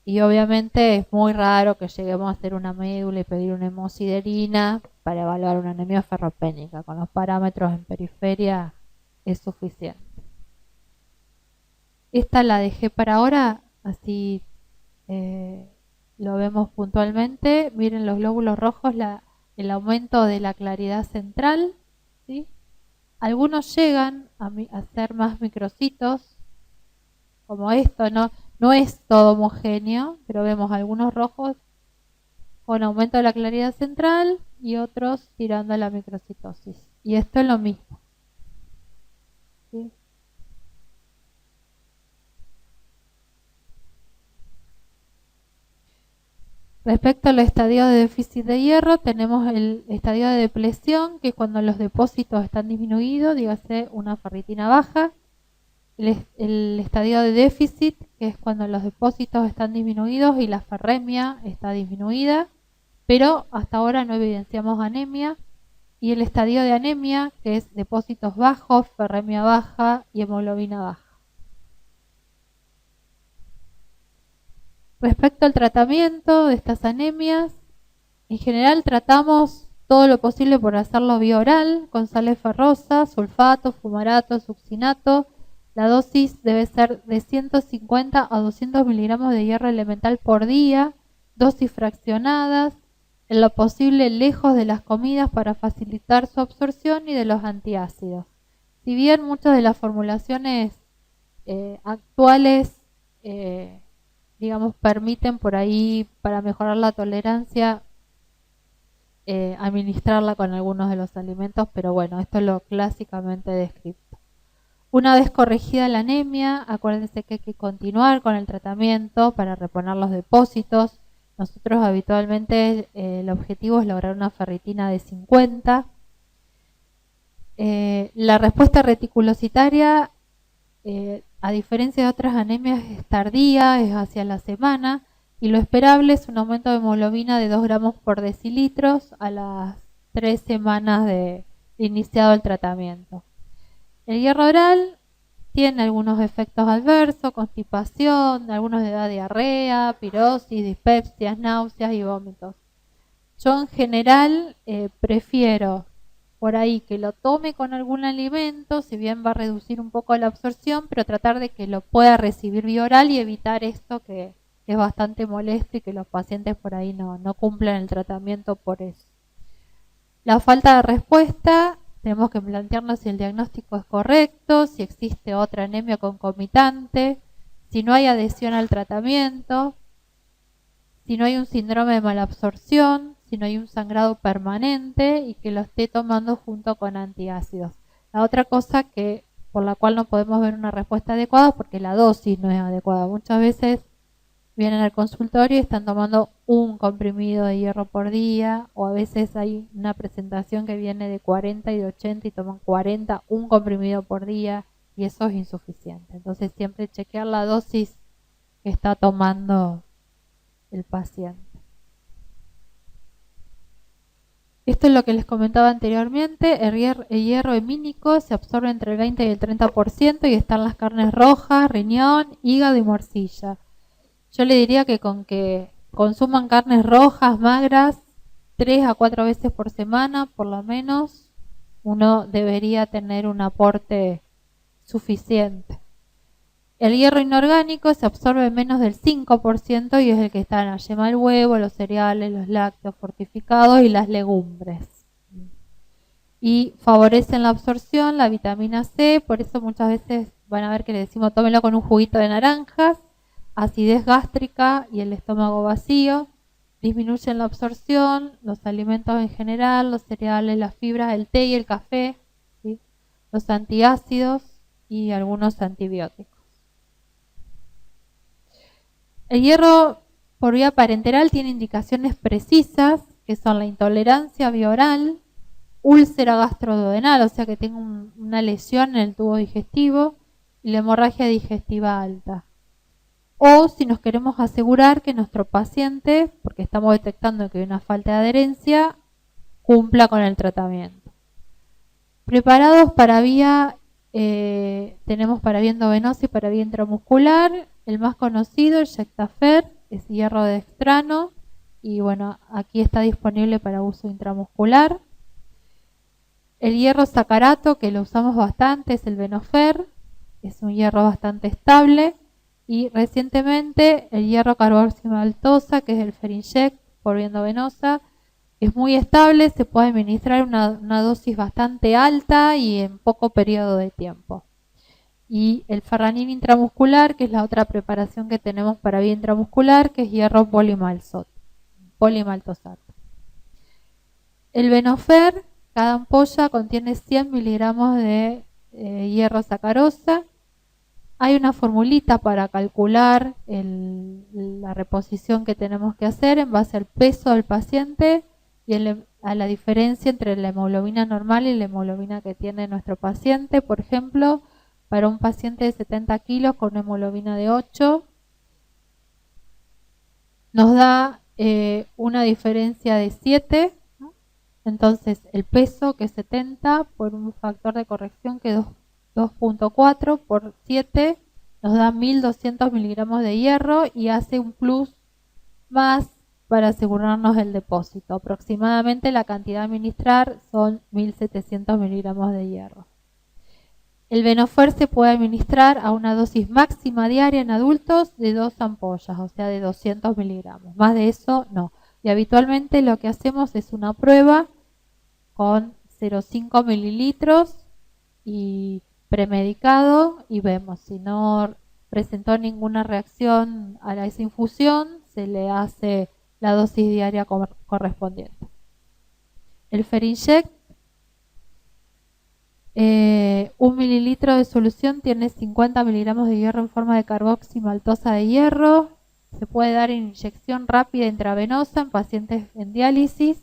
Y obviamente es muy raro que lleguemos a hacer una médula y pedir una hemosiderina para evaluar una anemia ferropénica. Con los parámetros en periferia es suficiente. Esta la dejé para ahora, así lo vemos puntualmente. Miren los glóbulos rojos, el aumento de la claridad central, ¿sí? Algunos llegan a ser más microcitos, como esto, no es todo homogéneo, pero vemos algunos rojos con aumento de la claridad central y otros tirando a la microcitosis. Y esto es lo mismo, ¿sí? Respecto al estadio de déficit de hierro, tenemos el estadio de depresión, que es cuando los depósitos están disminuidos, dígase una ferritina baja. El estadio de déficit, que es cuando los depósitos están disminuidos y la ferremia está disminuida, pero hasta ahora no evidenciamos anemia. Y el estadio de anemia, que es depósitos bajos, ferremia baja y hemoglobina baja. Respecto al tratamiento de estas anemias, en general tratamos todo lo posible por hacerlo vía oral, con sales ferrosas, sulfato, fumarato, succinato. La dosis debe ser de 150 a 200 miligramos de hierro elemental por día, dosis fraccionadas, en lo posible lejos de las comidas para facilitar su absorción y de los antiácidos. Si bien muchas de las formulaciones actuales digamos, permiten por ahí, para mejorar la tolerancia, administrarla con algunos de los alimentos, pero bueno, esto es lo clásicamente descrito. Una vez corregida la anemia, acuérdense que hay que continuar con el tratamiento para reponer los depósitos. Nosotros habitualmente el objetivo es lograr una ferritina de 50. La respuesta reticulocitaria, a diferencia de otras anemias, es tardía, es hacia la semana, y lo esperable es un aumento de hemoglobina de 2 gramos por decilitros a las 3 semanas de iniciado el tratamiento. El hierro oral tiene algunos efectos adversos, constipación, algunos de edad diarrea, pirosis, dispepsias, náuseas y vómitos. Yo en general prefiero por ahí que lo tome con algún alimento, si bien va a reducir un poco la absorción, pero tratar de que lo pueda recibir vía oral y evitar esto que es bastante molesto y que los pacientes por ahí no cumplen el tratamiento por eso. La falta de respuesta, tenemos que plantearnos si el diagnóstico es correcto, si existe otra anemia concomitante, si no hay adhesión al tratamiento, si no hay un síndrome de malabsorción, si no hay un sangrado permanente y que lo esté tomando junto con antiácidos. La otra cosa por la cual no podemos ver una respuesta adecuada es porque la dosis no es adecuada. Muchas veces vienen al consultorio y están tomando un comprimido de hierro por día, o a veces hay una presentación que viene de 40 y de 80 y toman 40, un comprimido por día, y eso es insuficiente. Entonces siempre chequear la dosis que está tomando el paciente. Esto es lo que les comentaba anteriormente. El hierro hemínico se absorbe entre el 20 y el 30% y están las carnes rojas, riñón, hígado y morcilla. Yo le diría que con que consuman carnes rojas, magras, 3 a 4 veces por semana, por lo menos, uno debería tener un aporte suficiente. El hierro inorgánico se absorbe menos del 5% y es el que está en la yema del huevo, los cereales, los lácteos fortificados y las legumbres. Y favorecen la absorción, la vitamina C, por eso muchas veces van a ver que le decimos tómelo con un juguito de naranjas, acidez gástrica y el estómago vacío, disminuyen la absorción, los alimentos en general, los cereales, las fibras, el té y el café, ¿sí? Los antiácidos y algunos antibióticos. El hierro por vía parenteral tiene indicaciones precisas, que son la intolerancia bioral, úlcera gastroduodenal, o sea que tengo una lesión en el tubo digestivo, y la hemorragia digestiva alta. O si nos queremos asegurar que nuestro paciente, porque estamos detectando que hay una falta de adherencia, cumpla con el tratamiento. Preparados para vía, tenemos para vía endovenosa y para vía intramuscular. El más conocido, el Jectafer, es hierro dextrano y bueno, aquí está disponible para uso intramuscular. El hierro sacarato, que lo usamos bastante, es el Venofer, es un hierro bastante estable. Y recientemente el hierro carboximaltosa, que es el Ferinject por vía endovenosa, es muy estable, se puede administrar una dosis bastante alta y en poco periodo de tiempo. Y el Ferranin intramuscular, que es la otra preparación que tenemos para vía intramuscular, que es hierro polimaltosato. El Venofer, cada ampolla contiene 100 miligramos de hierro sacarosa. Hay una formulita para calcular la reposición que tenemos que hacer en base al peso del paciente y a la diferencia entre la hemoglobina normal y la hemoglobina que tiene nuestro paciente. Por ejemplo, para un paciente de 70 kilos con una hemoglobina de 8, nos da una diferencia de 7. Entonces, el peso, que es 70, por un factor de corrección que es 2.4 por 7, nos da 1200 miligramos de hierro y hace un plus más para asegurarnos el depósito. Aproximadamente la cantidad a administrar son 1700 miligramos de hierro. El Venofer se puede administrar a una dosis máxima diaria en adultos de 2 ampollas, o sea de 200 miligramos. Más de eso no. Y habitualmente lo que hacemos es una prueba con 0,5 mililitros y premedicado y vemos si no presentó ninguna reacción a esa infusión, se le hace la dosis diaria correspondiente. El Ferinject, 1 mililitro de solución tiene 50 miligramos de hierro en forma de carboximaltosa de hierro. Se puede dar en inyección rápida intravenosa en pacientes en diálisis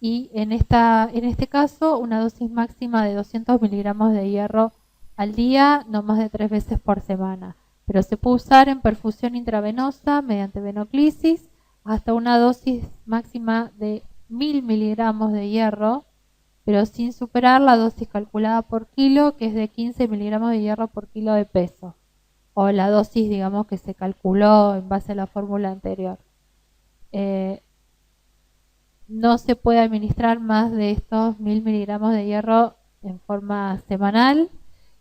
y en este caso una dosis máxima de 200 miligramos de hierro al día, no más de 3 veces por semana. Pero se puede usar en perfusión intravenosa mediante venoclisis hasta una dosis máxima de 1000 miligramos de hierro, pero sin superar la dosis calculada por kilo, que es de 15 miligramos de hierro por kilo de peso, o la dosis, digamos, que se calculó en base a la fórmula anterior. No se puede administrar más de estos 1000 miligramos de hierro en forma semanal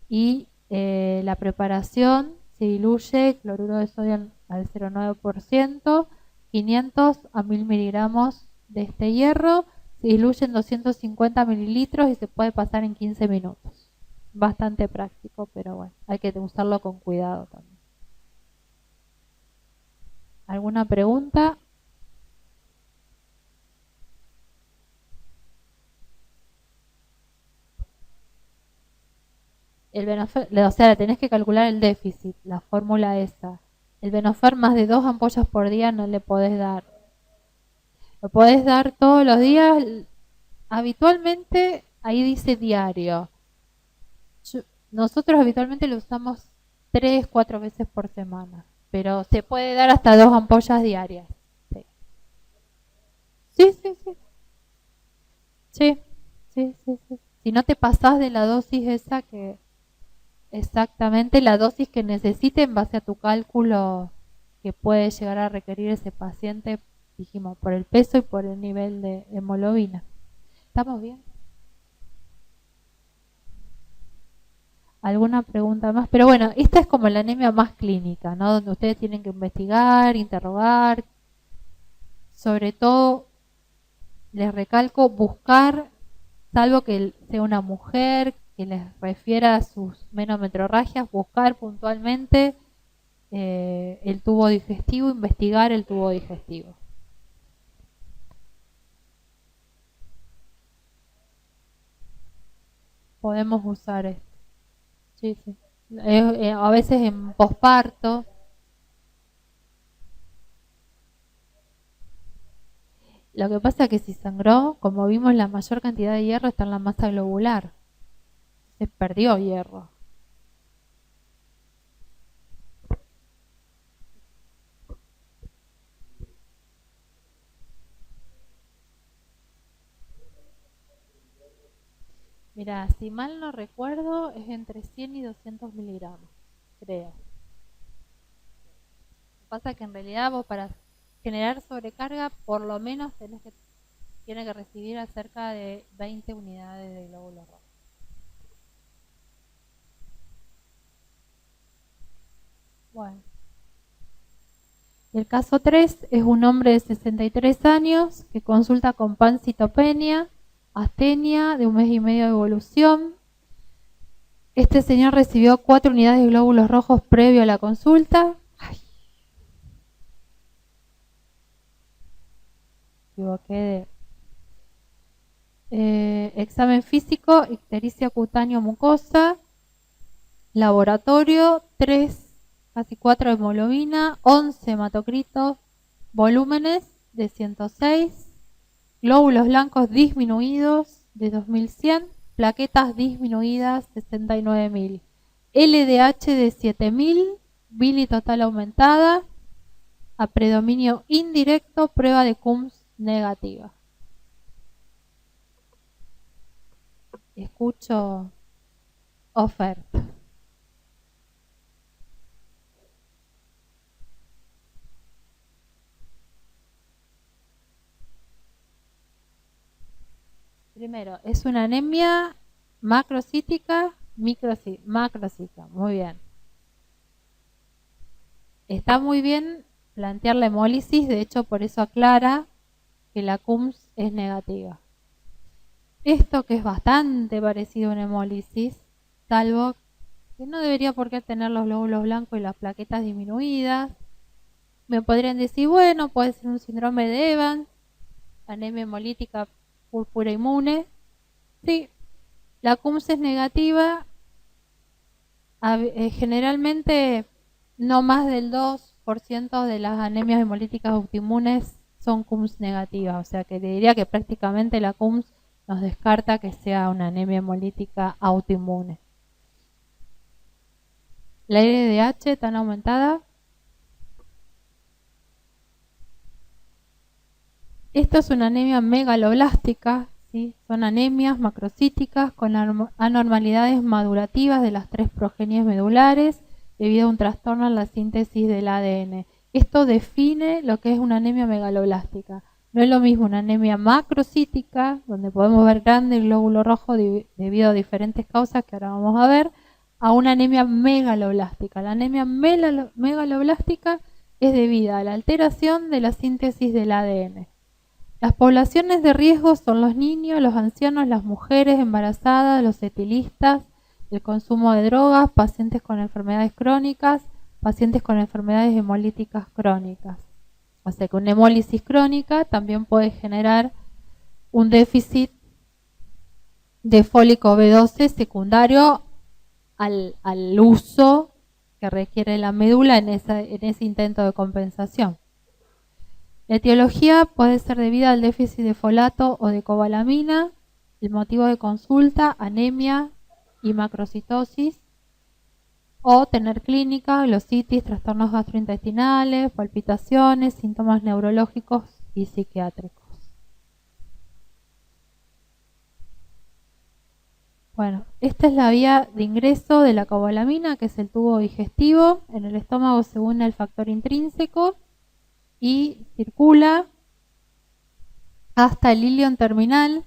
y la preparación se diluye cloruro de sodio al 0,9%, 500 a 1000 miligramos de este hierro, se diluye en 250 mililitros y se puede pasar en 15 minutos. Bastante práctico, pero bueno, hay que usarlo con cuidado también. ¿Alguna pregunta? O sea, tenés que calcular el déficit, la fórmula esa. El Venofer más de 2 ampollas por día no le podés dar. Lo podés dar todos los días. Habitualmente, ahí dice diario. Nosotros habitualmente lo usamos 3, 4 veces por semana, pero se puede dar hasta 2 ampollas diarias. Sí, sí, sí, sí. Sí, sí, sí, sí. Si no te pasás de la dosis esa que exactamente la dosis que necesite en base a tu cálculo que puede llegar a requerir ese paciente, dijimos, por el peso y por el nivel de hemoglobina. ¿Estamos bien? ¿Alguna pregunta más? Pero bueno, esta es como la anemia más clínica, ¿no? Donde ustedes tienen que investigar, interrogar, sobre todo, les recalco, buscar, salvo que sea una mujer que les refiera a sus menometrorragias, buscar puntualmente el tubo digestivo, investigar el tubo digestivo. Podemos usar esto. Sí, sí. A veces en posparto. Lo que pasa es que si sangró, como vimos, la mayor cantidad de hierro está en la masa globular. Se perdió hierro. Mira, si mal no recuerdo, es entre 100 y 200 miligramos, creo. Lo que pasa es que en realidad vos para generar sobrecarga, por lo menos tiene que recibir a cerca de 20 unidades de glóbulos rojos. Bueno. El caso 3 es un hombre de 63 años que consulta con pancitopenia, astenia de 1 mes y medio de evolución. Este señor recibió 4 unidades de glóbulos rojos previo a la consulta. Ay, equivoqué de examen físico, ictericia cutáneo mucosa, laboratorio, 3, casi 4 de hemoglobina, 11 hematocritos, volúmenes de 106, glóbulos blancos disminuidos de 2100, plaquetas disminuidas 69.000, LDH de 7.000, bili total aumentada, a predominio indirecto, prueba de CUMS negativa. Escucho oferta. Primero, es una anemia macrocítica, macrocítica, muy bien. Está muy bien plantear la hemólisis, de hecho por eso aclara que la CUMS es negativa. Esto que es bastante parecido a una hemólisis, salvo que no debería por qué tener los glóbulos blancos y las plaquetas disminuidas. Me podrían decir, bueno, puede ser un síndrome de Evans, anemia hemolítica púrpura inmune. Sí, la CUMS es negativa, generalmente no más del 2% de las anemias hemolíticas autoinmunes son CUMS negativas, o sea que te diría que prácticamente la CUMS nos descarta que sea una anemia hemolítica autoinmune. La LDH tan aumentada. Esto es una anemia megaloblástica, ¿sí? Son anemias macrocíticas con anormalidades madurativas de las 3 progenies medulares debido a un trastorno en la síntesis del ADN. Esto define lo que es una anemia megaloblástica. No es lo mismo una anemia macrocítica, donde podemos ver grande glóbulo rojo debido a diferentes causas que ahora vamos a ver, a una anemia megaloblástica. La anemia megaloblástica es debida a la alteración de la síntesis del ADN. Las poblaciones de riesgo son los niños, los ancianos, las mujeres embarazadas, los etilistas, el consumo de drogas, pacientes con enfermedades crónicas, pacientes con enfermedades hemolíticas crónicas. O sea que una hemólisis crónica también puede generar un déficit de fólico B12 secundario al uso que requiere la médula en ese intento de compensación. La etiología puede ser debida al déficit de folato o de cobalamina, el motivo de consulta, anemia y macrocitosis, o tener clínica, glositis, trastornos gastrointestinales, palpitaciones, síntomas neurológicos y psiquiátricos. Bueno, esta es la vía de ingreso de la cobalamina, que es el tubo digestivo. En el estómago se une el factor intrínseco y circula hasta el ilion terminal,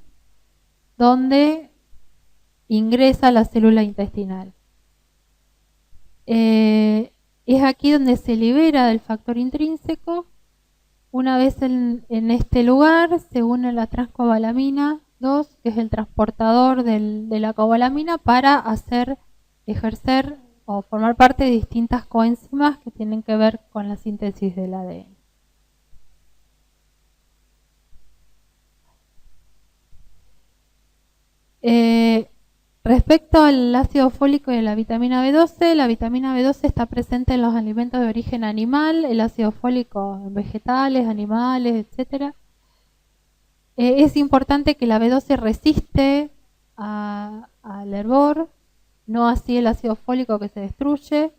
donde ingresa la célula intestinal. Es aquí donde se libera del factor intrínseco. Una vez en este lugar se une la transcobalamina 2, que es el transportador de la cobalamina, para ejercer o formar parte de distintas coenzimas que tienen que ver con la síntesis del ADN. Respecto al ácido fólico y a la vitamina B12, la vitamina B12 está presente en los alimentos de origen animal, el ácido fólico en vegetales, animales, etc. Es importante que la B12 resiste al hervor, no así el ácido fólico, que se destruye.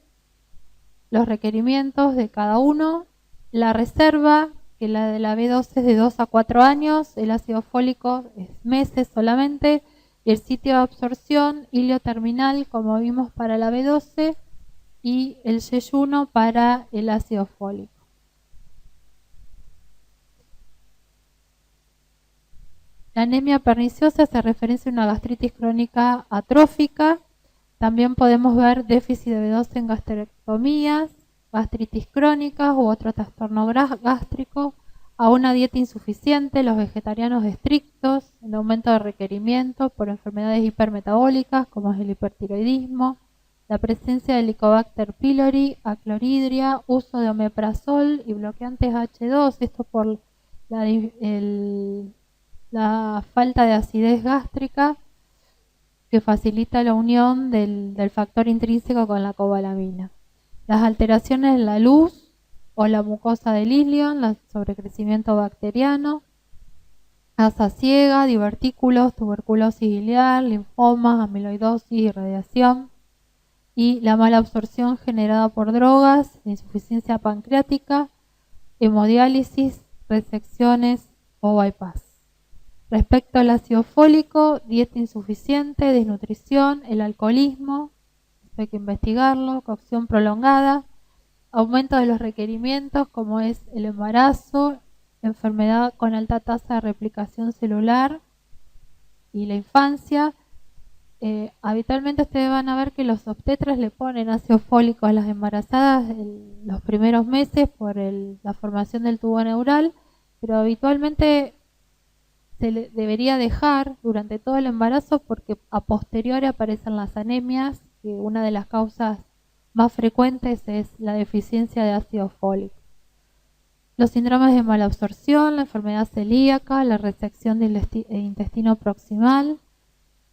Los requerimientos de cada uno, la reserva, que la de la B12 es de 2 a 4 años, el ácido fólico es meses solamente, y el sitio de absorción ilioterminal, como vimos para la B12, y el yeyuno para el ácido fólico. La anemia perniciosa hace referencia a una gastritis crónica atrófica. También podemos ver déficit de B12 en gastrectomías, gastritis crónicas u otro trastorno gástrico, a una dieta insuficiente, los vegetarianos estrictos, el aumento de requerimientos por enfermedades hipermetabólicas como es el hipertiroidismo, la presencia de Helicobacter pylori, acloridria, uso de omeprazol y bloqueantes H2, esto por la falta de acidez gástrica, que facilita la unión del factor intrínseco con la cobalamina. Las alteraciones en la luz o la mucosa del ilion, el sobrecrecimiento bacteriano, asa ciega, divertículos, tuberculosis biliar, linfomas, amiloidosis, irradiación, y la mala absorción generada por drogas, insuficiencia pancreática, hemodiálisis, resecciones o bypass. Respecto al ácido fólico, dieta insuficiente, desnutrición, el alcoholismo, esto hay que investigarlo, cocción prolongada, aumento de los requerimientos como es el embarazo, enfermedad con alta tasa de replicación celular y la infancia. Habitualmente ustedes van a ver que los obstetras le ponen ácido fólico a las embarazadas en los primeros meses por la formación del tubo neural, pero habitualmente se le debería dejar durante todo el embarazo porque a posteriori aparecen las anemias, que una de las causas más frecuentes es la deficiencia de ácido fólico. Los síndromes de malabsorción, la enfermedad celíaca, la resección del intestino proximal,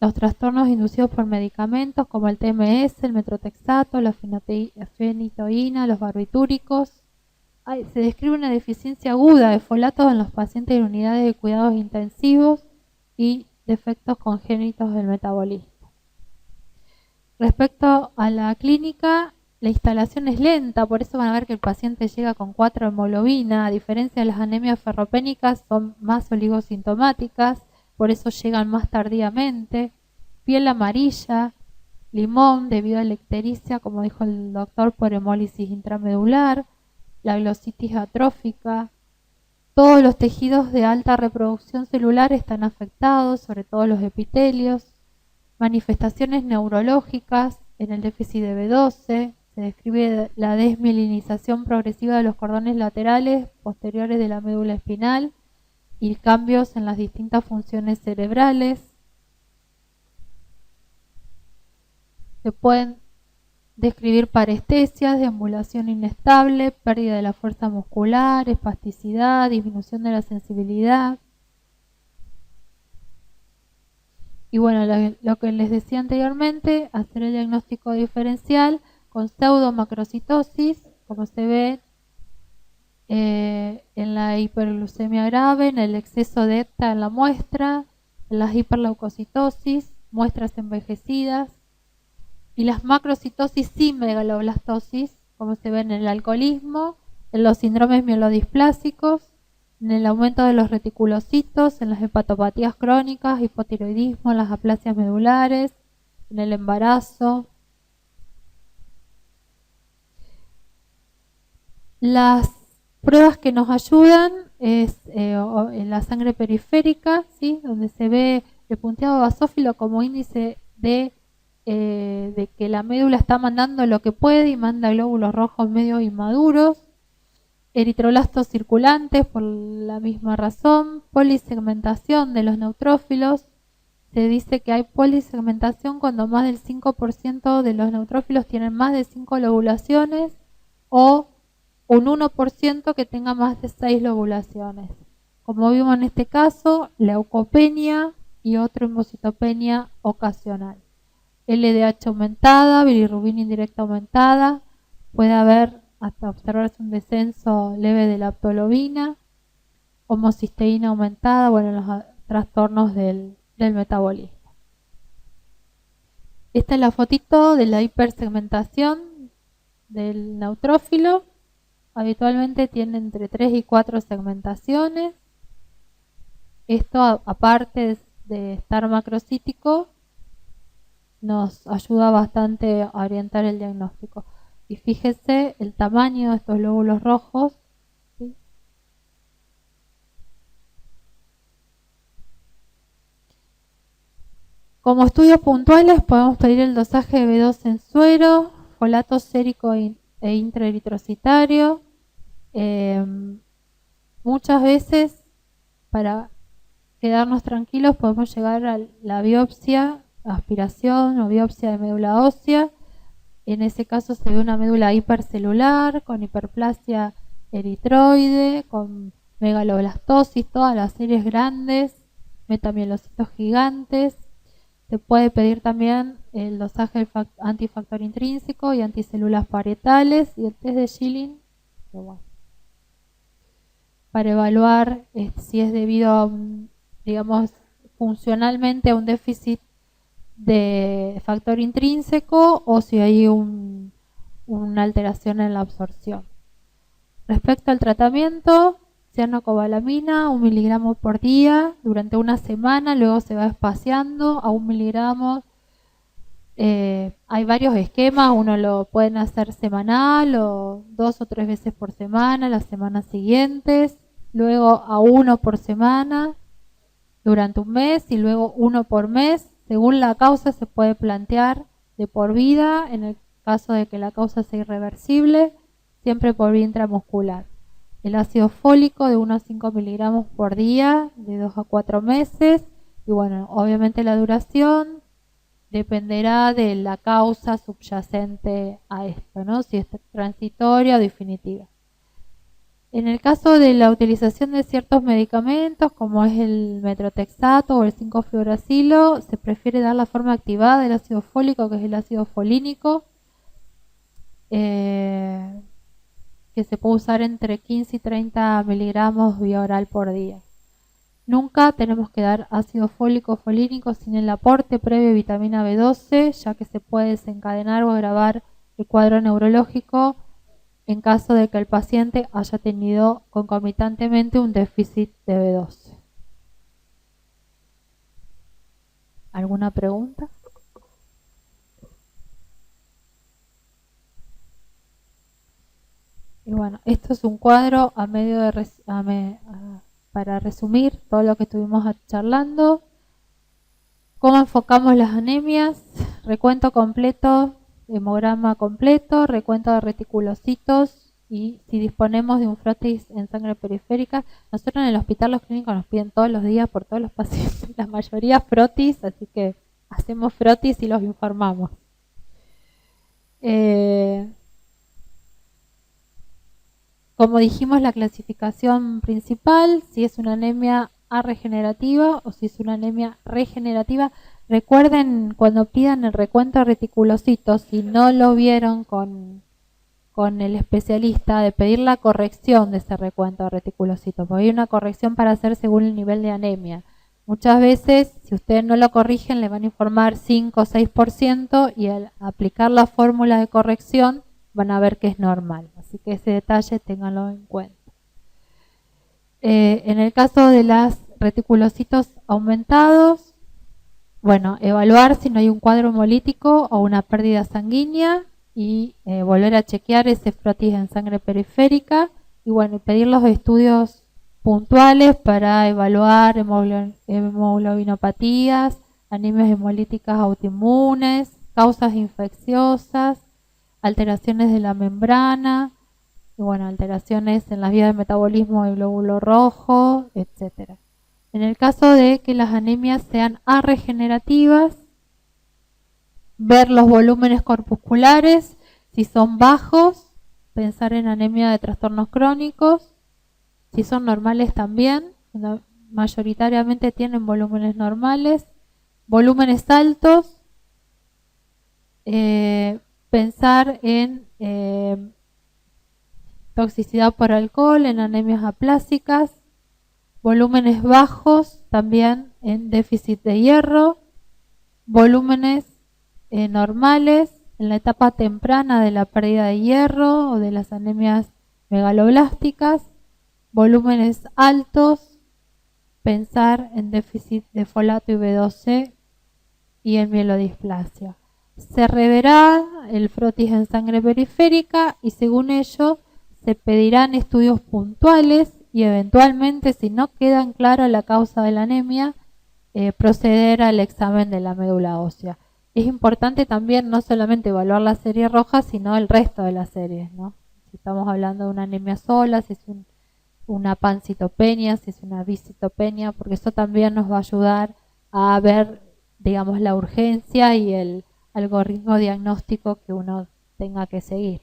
los trastornos inducidos por medicamentos como el TMS, el metrotexato, la fenitoína, los barbitúricos. Se describe una deficiencia aguda de folatos en los pacientes en unidades de cuidados intensivos y defectos congénitos del metabolismo. Respecto a la clínica, la instalación es lenta, por eso van a ver que el paciente llega con 4 hemoglobina, a diferencia de las anemias ferropénicas, son más oligosintomáticas, por eso llegan más tardíamente. Piel amarilla, limón debido a la ictericia, como dijo el doctor, por hemólisis intramedular, la glositis atrófica. Todos los tejidos de alta reproducción celular están afectados, sobre todo los epitelios. Manifestaciones neurológicas en el déficit de B12. Se describe la desmielinización progresiva de los cordones laterales posteriores de la médula espinal y cambios en las distintas funciones cerebrales. Se pueden describir parestesias, deambulación inestable, pérdida de la fuerza muscular, espasticidad, disminución de la sensibilidad. Y bueno, lo que les decía anteriormente, hacer el diagnóstico diferencial con pseudomacrocitosis, como se ve en la hiperglucemia grave, en el exceso de ETA en la muestra, en las hiperleucocitosis, muestras envejecidas, y las macrocitosis sin megaloblastosis, como se ve en el alcoholismo, en los síndromes mielodisplásicos, en el aumento de los reticulocitos, en las hepatopatías crónicas, hipotiroidismo, en las aplasias medulares, en el embarazo. Las pruebas que nos ayudan es en la sangre periférica, ¿sí? Donde se ve el punteado basófilo como índice de que la médula está mandando lo que puede y manda glóbulos rojos medios inmaduros. Eritroblastos circulantes por la misma razón. Polisegmentación de los neutrófilos. Se dice que hay polisegmentación cuando más del 5% de los neutrófilos tienen más de 5 lobulaciones o un 1% que tenga más de 6 lobulaciones. Como vimos en este caso, leucopenia y trombocitopenia ocasional. LDH aumentada, bilirrubina indirecta aumentada, puede haber hasta observarse un descenso leve de la aptolobina, homocisteína aumentada, bueno, los trastornos del metabolismo. Esta es la fotito de la hipersegmentación del neutrófilo. Habitualmente tiene entre 3 y 4 segmentaciones. Esto, aparte de estar macrocítico, nos ayuda bastante a orientar el diagnóstico. Y fíjese el tamaño de estos glóbulos rojos, ¿sí? Como estudios puntuales podemos pedir el dosaje de B2 en suero, folato sérico e intraeritrocitario. Muchas veces, para quedarnos tranquilos, podemos llegar a la biopsia, aspiración o biopsia de médula ósea. En ese caso se ve una médula hipercelular, con hiperplasia eritroide, con megaloblastosis, todas las series grandes, metamielocitos gigantes. Se puede pedir también el dosaje del antifactor intrínseco y anticélulas parietales y el test de Schilling, para evaluar si es debido a digamos, funcionalmente a un déficit de factor intrínseco o si hay una alteración en la absorción. Respecto al tratamiento, cianocobalamina, 1 miligramo por día durante una semana, luego se va espaciando a 1 miligramo. Hay varios esquemas, uno lo pueden hacer semanal o 2 o 3 veces por semana, las semanas siguientes, luego a 1 por semana durante un mes y luego 1 por mes. Según la causa se puede plantear de por vida, en el caso de que la causa sea irreversible, siempre por vía intramuscular. El ácido fólico de 1 a 5 miligramos por día, de 2 a 4 meses, y bueno, obviamente la duración dependerá de la causa subyacente a esto, ¿no? Si es transitoria o definitiva. En el caso de la utilización de ciertos medicamentos, como es el metrotexato o el 5-fluoracilo, se prefiere dar la forma activada del ácido fólico, que es el ácido folínico, que se puede usar entre 15 y 30 miligramos vía oral por día. Nunca tenemos que dar ácido fólico o folínico sin el aporte previo de vitamina B12, ya que se puede desencadenar o agravar el cuadro neurológico en caso de que el paciente haya tenido concomitantemente un déficit de B12. ¿Alguna pregunta? Y bueno, esto es un cuadro a medio de para resumir todo lo que estuvimos charlando. ¿Cómo enfocamos las anemias? Recuento completo, hemograma completo, recuento de reticulocitos y si disponemos de un frotis en sangre periférica. Nosotros en el hospital los clínicos nos piden todos los días por todos los pacientes, la mayoría frotis, así que hacemos frotis y los informamos. Como dijimos, la clasificación principal, si es una anemia arregenerativa o si es una anemia regenerativa. recuerden cuando pidan el recuento de reticulocitos, si no lo vieron con el especialista, de pedir la corrección de ese recuento de reticulocitos, porque hay una corrección para hacer según el nivel de anemia. Muchas veces, si ustedes no lo corrigen, le van a informar 5 o 6% y al aplicar la fórmula de corrección van a ver que es normal. Así que ese detalle ténganlo en cuenta. En el caso de los reticulocitos aumentados, bueno, evaluar si no hay un cuadro hemolítico o una pérdida sanguínea y volver a chequear ese frotis en sangre periférica y bueno, pedir los estudios puntuales para evaluar hemoglobinopatías, anemias hemolíticas autoinmunes, causas infecciosas, alteraciones de la membrana, y bueno, alteraciones en las vías de metabolismo del glóbulo rojo, etc. En el caso de que las anemias sean arregenerativas, ver los volúmenes corpusculares, si son bajos, pensar en anemia de trastornos crónicos, si son normales también, mayoritariamente tienen volúmenes normales, volúmenes altos, pensar en toxicidad por alcohol, en anemias aplásicas, volúmenes bajos también en déficit de hierro, volúmenes normales en la etapa temprana de la pérdida de hierro o de las anemias megaloblásticas, volúmenes altos, pensar en déficit de folato y B12 y en mielodisplasia. Se reverá el frotis en sangre periférica y según ello se pedirán estudios puntuales y eventualmente, si no quedan clara la causa de la anemia, proceder al examen de la médula ósea. Es importante también no solamente evaluar la serie roja, sino el resto de las series, ¿no? Si estamos hablando de una anemia sola, si es una pancitopenia, si es una biscitopenia, porque eso también nos va a ayudar a ver, digamos, la urgencia y el algoritmo diagnóstico que uno tenga que seguir.